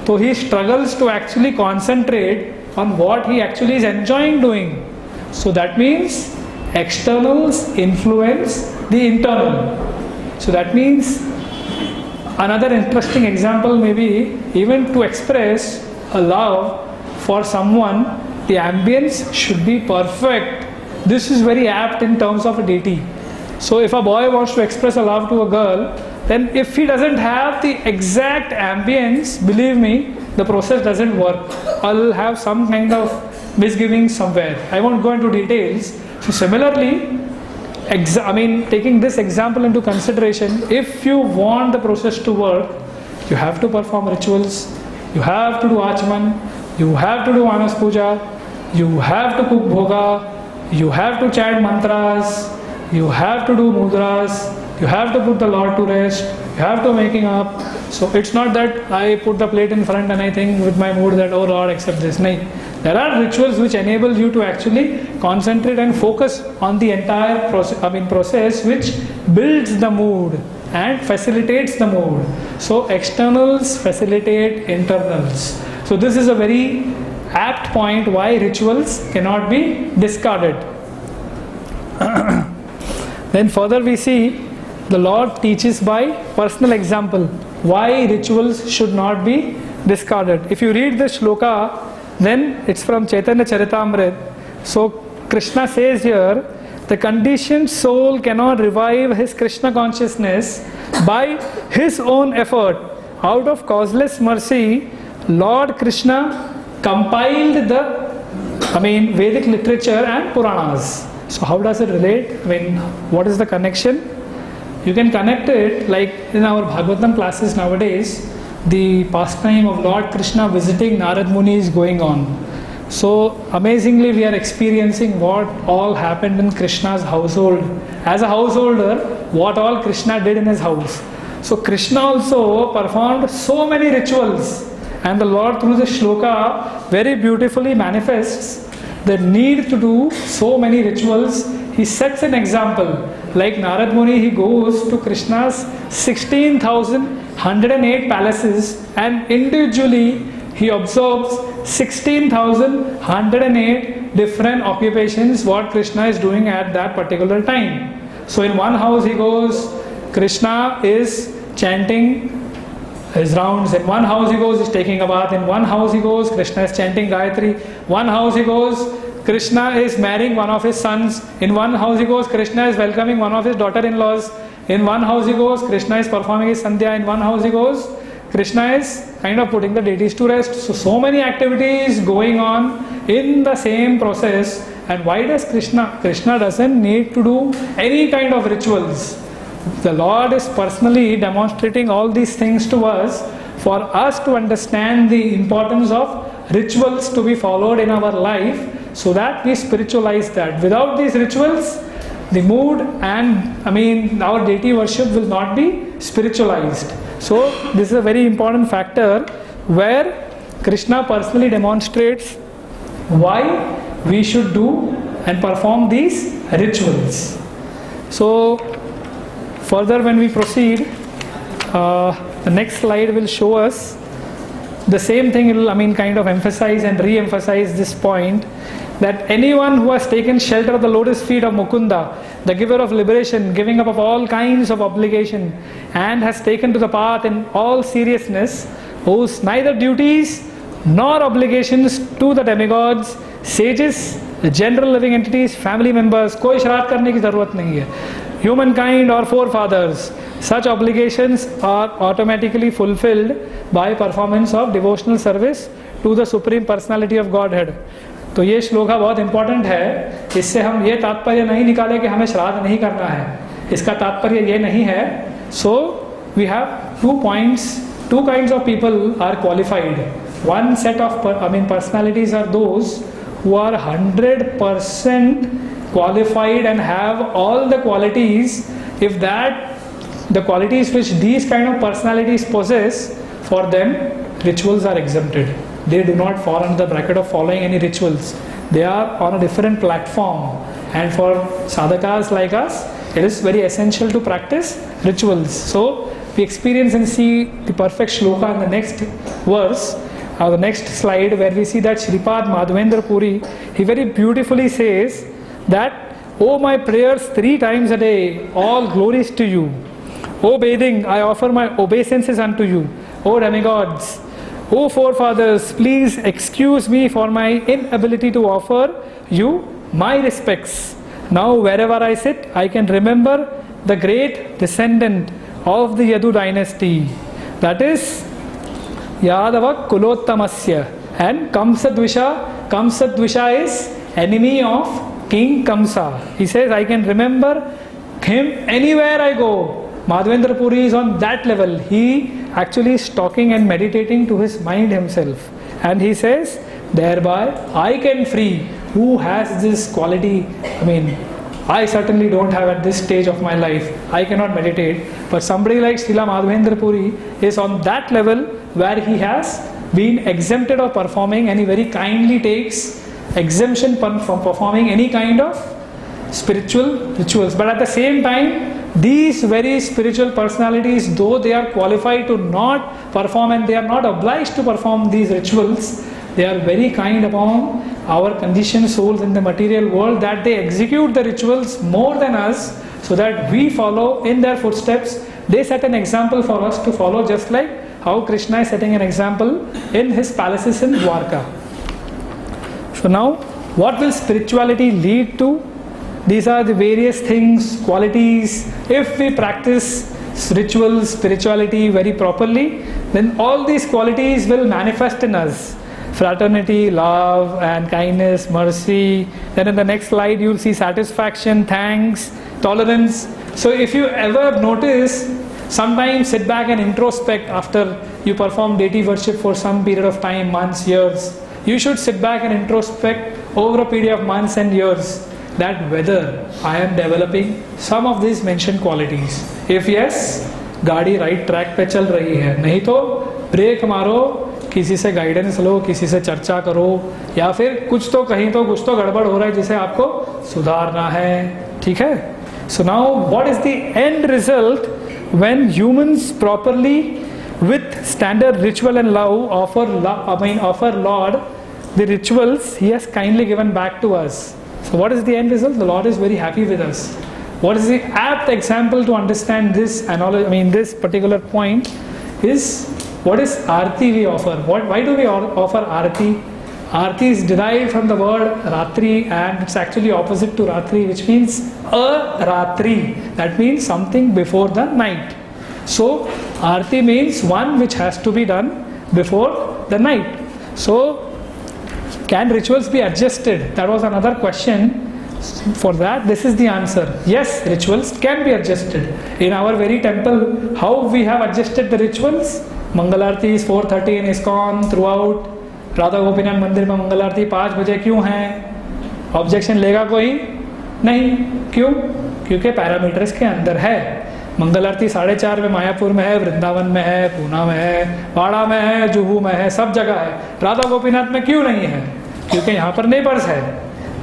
तो he struggles to actually concentrate on what he actually is enjoying doing. So that means externals influence the internal. So that means another interesting example may be, even to express a love for someone, the ambience should be perfect. This is very apt in terms of a deity. So if a boy wants to express a love to a girl, then if he doesn't have the exact ambience, believe me, the process doesn't work. I'll have some kind of misgiving somewhere. I won't go into details. So similarly, taking this example into consideration, if you want the process to work, you have to perform rituals, you have to do Achman, you have to do Anas Puja, you have to cook bhoga, you have to chant mantras, you have to do mudras, you have to put the Lord to rest, you have to making up. So it's not that I put the plate in front and I think with my mood that, oh Lord, accept this. No. There are rituals which enable you to actually concentrate and focus on the entire process which builds the mood and facilitates the mood. So externals facilitate internals. So this is a very apt point why rituals cannot be discarded. Then further we see the Lord teaches by personal example why rituals should not be discarded. If you read the shloka, then it's from Chaitanya Charitamrita. So Krishna says here, the conditioned soul cannot revive his Krishna consciousness by his own effort. Out of causeless mercy, Lord Krishna compiled the Vedic literature and Puranas. So how does it relate? What is the connection? You can connect it like in our Bhagavatam classes nowadays, the pastime of Lord Krishna visiting Narad Muni is going on. So amazingly we are experiencing what all happened in Krishna's household. As a householder, what all Krishna did in his house. So Krishna also performed so many rituals, and the Lord through the shloka very beautifully manifests the need to do so many rituals. He sets an example. Like Narad Muni, he goes to Krishna's 16,108 palaces and individually he observes 16,108 different occupations what Krishna is doing at that particular time. So in one house he goes, Krishna is chanting his rounds. In one house he goes, he's taking a bath. In one house he goes, Krishna is chanting Gayatri. One house he goes, Krishna is marrying one of his sons. In one house he goes, Krishna is welcoming one of his daughter-in-laws. In one house he goes, Krishna is performing his Sandhya. In one house he goes, Krishna is kind of putting the deities to rest. So many activities going on in the same process. And why does Krishna? Krishna doesn't need to do any kind of rituals. The Lord is personally demonstrating all these things to us for us to understand the importance of rituals to be followed in our life so that we spiritualize that. Without these rituals, the mood and our deity worship will not be spiritualized. So this is a very important factor where Krishna personally demonstrates why we should do and perform these rituals. So further when we proceed, the next slide will show us the same thing. It will kind of emphasize and re-emphasize this point that anyone who has taken shelter of the lotus feet of Mukunda, the giver of liberation, giving up of all kinds of obligation, and has taken to the path in all seriousness, owes neither duties nor obligations to the demigods, sages, the general living entities, family members. कोई शरारत करने की ज़रूरत नहीं है. Humankind or forefathers. Such obligations are automatically fulfilled by performance of devotional service to the Supreme Personality of Godhead. तो ये श्लोका बहुत इंपॉर्टेंट है. इससे हम ये तात्पर्य नहीं निकाले कि हमें श्राद्ध नहीं करना है. इसका तात्पर्य ये नहीं है. So we have 2 points. 2 kinds of people are qualified. One set of personalities are those who are 100% qualified and have all the qualities. If the qualities which these kind of personalities possess, for them rituals are exempted. They do not fall under the bracket of following any rituals. They are on a different platform, and for sadhakas like us, it is very essential to practice rituals. So we experience and see the perfect shloka in the next verse, or the next slide, where we see that Shripad Madhavendra Puri, he very beautifully says that, "O my prayers 3 times a day, all glories to you. O bathing, I offer my obeisances unto you. O demigods, O forefathers, please excuse me for my inability to offer you my respects. Now wherever I sit, I can remember the great descendant of the Yadu dynasty, that is Yadava Kulottamasya, and Kamsadvisha is enemy of King Kamsa. He says, I can remember him anywhere I go." Madhavendra Puri is on that level. He actually is talking and meditating to his mind himself. And he says, thereby I can free who has this quality, I mean, I certainly don't have at this stage of my life. I cannot meditate. But somebody like Srila Madhavendra Puri is on that level where he has been exempted of performing, and he very kindly takes exemption from performing any kind of spiritual rituals. But at the same time, these very spiritual personalities, though they are qualified to not perform and they are not obliged to perform these rituals, they are very kind upon our conditioned souls in the material world, that they execute the rituals more than us, so that we follow in their footsteps. They set an example for us to follow, just like how Krishna is setting an example in his palaces in Dwarka. So now, what will spirituality lead to? These are the various things, qualities. If we practice rituals, spirituality very properly, then all these qualities will manifest in us. Fraternity, love and kindness, mercy. Then in the next slide you will see satisfaction, thanks, tolerance. So if you ever notice, sometimes sit back and introspect after you perform deity worship for some period of time, months, years. You should sit back and introspect over a period of months and years, that whether I am developing some of these mentioned qualities. If yes, गाड़ी right track पे चल रही है, नहीं तो break मारो, किसी से गाइडेंस लो, किसी से चर्चा करो, या फिर कुछ तो कहीं तो कुछ तो गड़बड़ हो रहा है जिसे आपको सुधारना है. ठीक है? So now what is the end result when humans properly with standard ritual and love offer Lord the rituals he has kindly given back to us? So what is the end result? The Lord is very happy with us. What is the apt example to understand this this particular point is, what is Aarti we offer? Why do we offer Aarti? Aarti is derived from the word Ratri, and it's actually opposite to Ratri, which means a Ratri. That means something before the night. So Aarti means one which has to be done before the night. So can rituals be adjusted? That was another question. For that, this is the answer. Yes, rituals can be adjusted. In our very temple, how we have adjusted the rituals? Mangal Aarti is 4:30 in ISKCON throughout. Radha Gopinath मंदिर में मंगल आरती 5 बजे क्यों है? Objection लेगा कोई? नहीं. क्यों? क्योंकि पैरामीटर्स के अंदर है. मंगल आरती 4:30 में मायापुर में है, वृंदावन में है, पूना में है, वाड़ा में है, जुहू में है, सब जगह है. राधा गोपीनाथ में क्यों नहीं है? क्योंकि यहाँ पर नेबर्स है.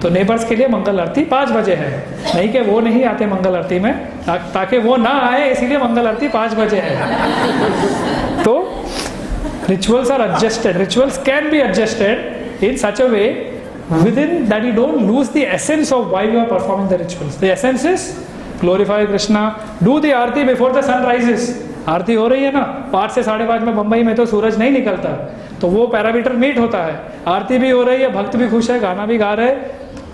तो नेबर्स के लिए मंगल आरती 5 बजे है. नहीं कि वो नहीं आते मंगल आरती में, ताकि वो ना आए इसीलिए मंगल आरती 5 बजे है. तो rituals are adjusted. Rituals can be adjusted in such a way within that you don't lose the essence of why you are performing the rituals. The essence is glorify Krishna. Do the Aarti before the sun rises. आरती हो रही है ना, 5 से 5:30 में बम्बई में तो सूरज नहीं निकलता, तो वो पैरामीटर मीट होता है. आरती भी हो रही है, भक्त भी खुश है, गाना भी गा रहे,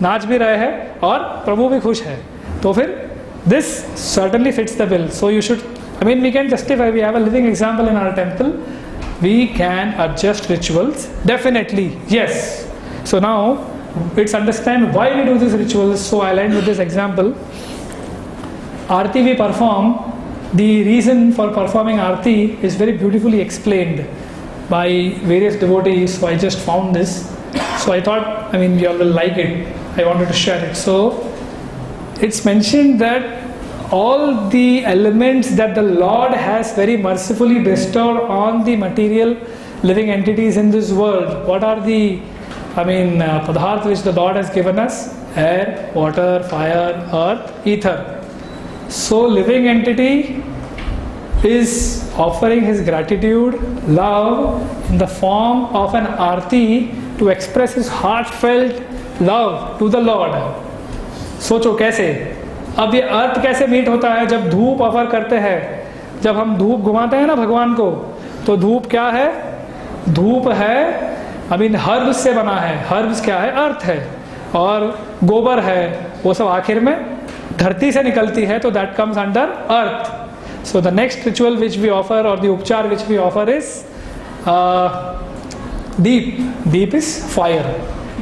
नाच भी रहे हैं और प्रभु भी खुश है. तो फिर this certainly fits the bill. So you should, we can justify. We have a living example in our temple. We can adjust rituals, definitely, yes. So now, let's understand why we do these rituals. So I'll end with this example. Aarti we perform, the reason for performing Aarti is very beautifully explained by various devotees. So I just found this. So I thought, you all will like it. I wanted to share it. So it's mentioned that all the elements that the Lord has very mercifully bestowed on the material living entities in this world. What are the padharth which the Lord has given us? Air, water, fire, earth, ether. So living entity is offering his gratitude, love in the form of an aarti to express his heartfelt love to the Lord. सोचो कैसे? अब ये अर्थ कैसे meet होता है? जब धूप offer करते हैं, जब हम धूप घुमाते हैं ना भगवान को, तो धूप क्या है? धूप है हर्ब्स से बना है. हर्ब्स क्या है? अर्थ है. और गोबर है, वो सब आखिर में धरती से निकलती है, तो that comes under earth. So the next ritual which we offer और the upchar which we offer is deep. Deep is fire.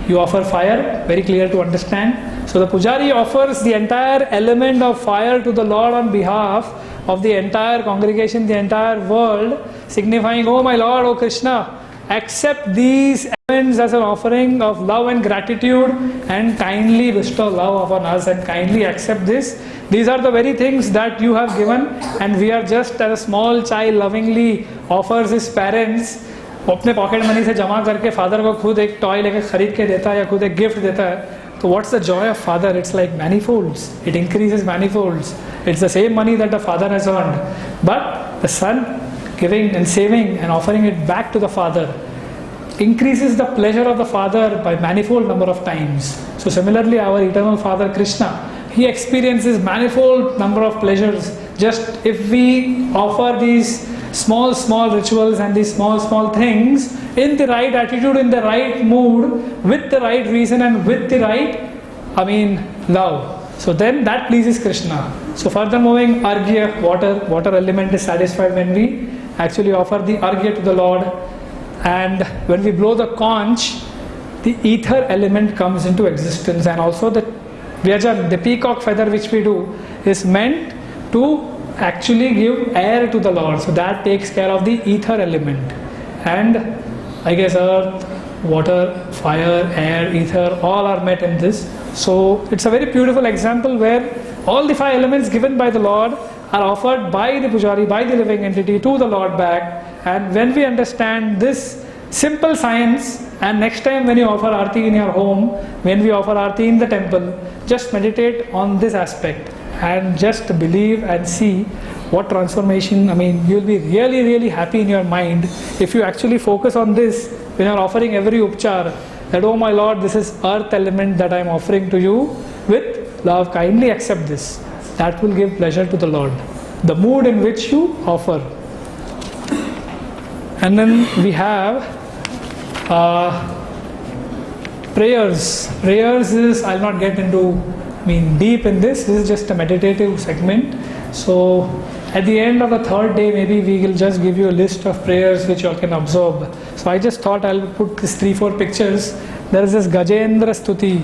You offer fire, very clear to understand. So the Pujari offers the entire element of fire to the Lord on behalf of the entire congregation, the entire world, signifying, oh my Lord, oh Krishna, accept these elements as an offering of love and gratitude and kindly bestow love upon us and kindly accept this. These are the very things that you have given, and we are just as a small child lovingly offers his parents अपने pocket money से जमा करके father को खुद एक toy लेके खरीद के देता है या खुद एक गिफ्ट देता है, तो what's the joy of father? It's like manifolds, it increases manifolds. It's the same money that the father has earned, but the son giving and saving and offering it back to the father increases the pleasure of the father by manifold number of times. So similarly, our eternal Father Krishna, he experiences manifold number of pleasures just if we offer these small rituals and these small things in the right attitude, in the right mood, with the right reason and with the right, love. So then that pleases Krishna. So further moving, arghya, water element is satisfied when we actually offer the arghya to the Lord. And when we blow the conch, the ether element comes into existence. And also the vyajan, the peacock feather which we do, is meant to actually give air to the Lord. So that takes care of the ether element. And I guess earth, water, fire, air, ether, all are met in this. So it's a very beautiful example where all the 5 elements given by the Lord are offered by the Pujari, by the living entity to the Lord back. And when we understand this simple science, and next time when you offer Aarti in your home, when we offer Aarti in the temple, just meditate on this aspect and just believe and see what transformation. You'll be really happy in your mind if you actually focus on this when you're offering every upchar, that oh my Lord, this is earth element that I'm offering to you with love, kindly accept this. That will give pleasure to the Lord, the mood in which you offer. And then we have prayers. Prayers is, I'll not get into deep in this. This is just a meditative segment. So at the end of the 3rd day, maybe we will just give you a list of prayers which you all can absorb. So I just thought I'll put these 3-4 pictures. There is this Gajendra Stuti,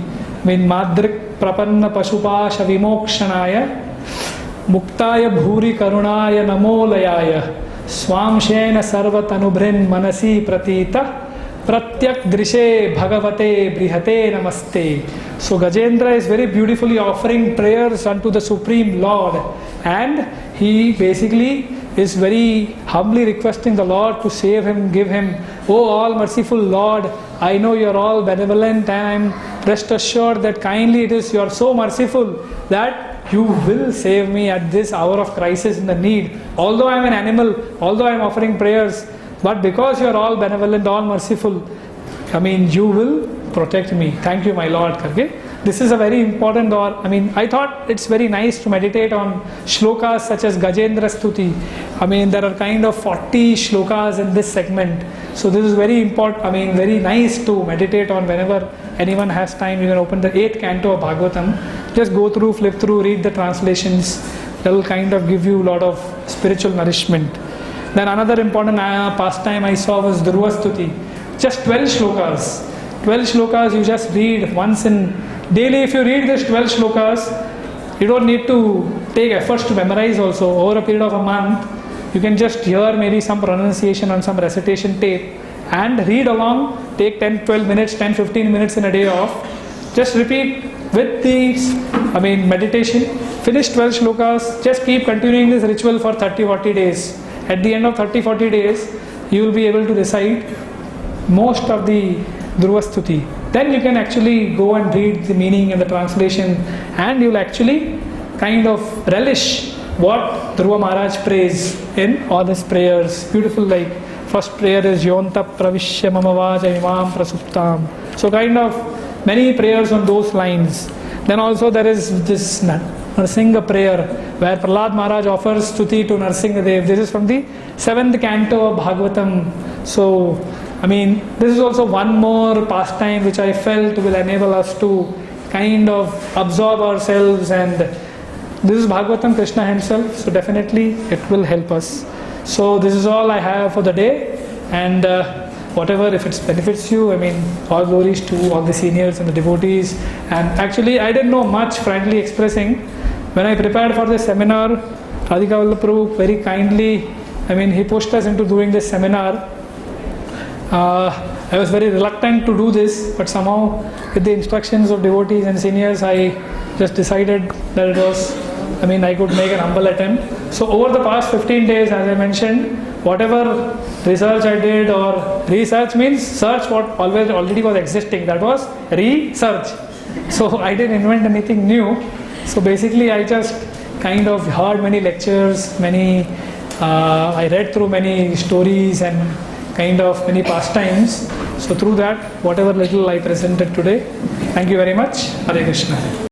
Madrik Prapanna Pashupasha Vimokshanaya Muktaya Bhuri Karunaya Namolayaya Swamshena Sarvatanubhrin Manasi Pratita Pratyak Drishe Bhagavate Brihate Namaste. So Gajendra is very beautifully offering prayers unto the Supreme Lord, and he basically is very humbly requesting the Lord to save him, give him, oh all merciful Lord, I know you are all benevolent, and I'm rest assured that kindly it is you are so merciful that you will save me at this hour of crisis and the need. Although I am an animal, although I am offering prayers, but because you are all benevolent, all merciful, you will protect me. Thank you, my Lord. Okay? This is a very important, I thought it's very nice to meditate on shlokas such as Gajendra Stuti. There are kind of 40 shlokas in this segment. So this is very important, very nice to meditate on whenever anyone has time. You can open the 8th canto of Bhagavatam. Just go through, flip through, read the translations. That will kind of give you a lot of spiritual nourishment. Then another important pastime I saw was Dhruva Stuti. Just 12 shlokas. 12 shlokas you just read once in daily. If you read these 12 shlokas, you don't need to take efforts to memorize also. Over a period of a month, you can just hear maybe some pronunciation on some recitation tape and read along. Take 10, 12 minutes, 10, 15 minutes in a day off. Just repeat with these, meditation. Finish 12 shlokas. Just keep continuing this ritual for 30-40 days. At the end of 30-40 days, you will be able to recite most of the Dhruva Stuti. Then you can actually go and read the meaning and the translation, and you'll actually kind of relish what Dhruva Maharaj prays in all his prayers. Beautiful, like first prayer is Yonta Pravishya Mamavaja Imam Prasuptam. So kind of many prayers on those lines. Then also there is this Narsingha prayer where Prahlad Maharaj offers Stuti to Narsingha Dev. This is from the 7th canto of Bhagavatam. So this is also one more pastime which I felt will enable us to kind of absorb ourselves, and this is Bhagavatam, Krishna himself, so definitely it will help us. So this is all I have for the day, and whatever, if it benefits you, all glories to all the seniors and the devotees. And actually I didn't know much, frankly expressing. When I prepared for this seminar, Radhika Vallabh Prabhu very kindly, he pushed us into doing this seminar. I was very reluctant to do this, but somehow with the instructions of devotees and seniors, I just decided that it was, I could make an humble attempt. So over the past 15 days, as I mentioned, whatever research I did, or research means search what already was existing, that was research. So I didn't invent anything new. So basically I just kind of heard many lectures, I read through many stories and kind of many pastimes. So through that, whatever little I presented today, thank you very much. Hare Krishna.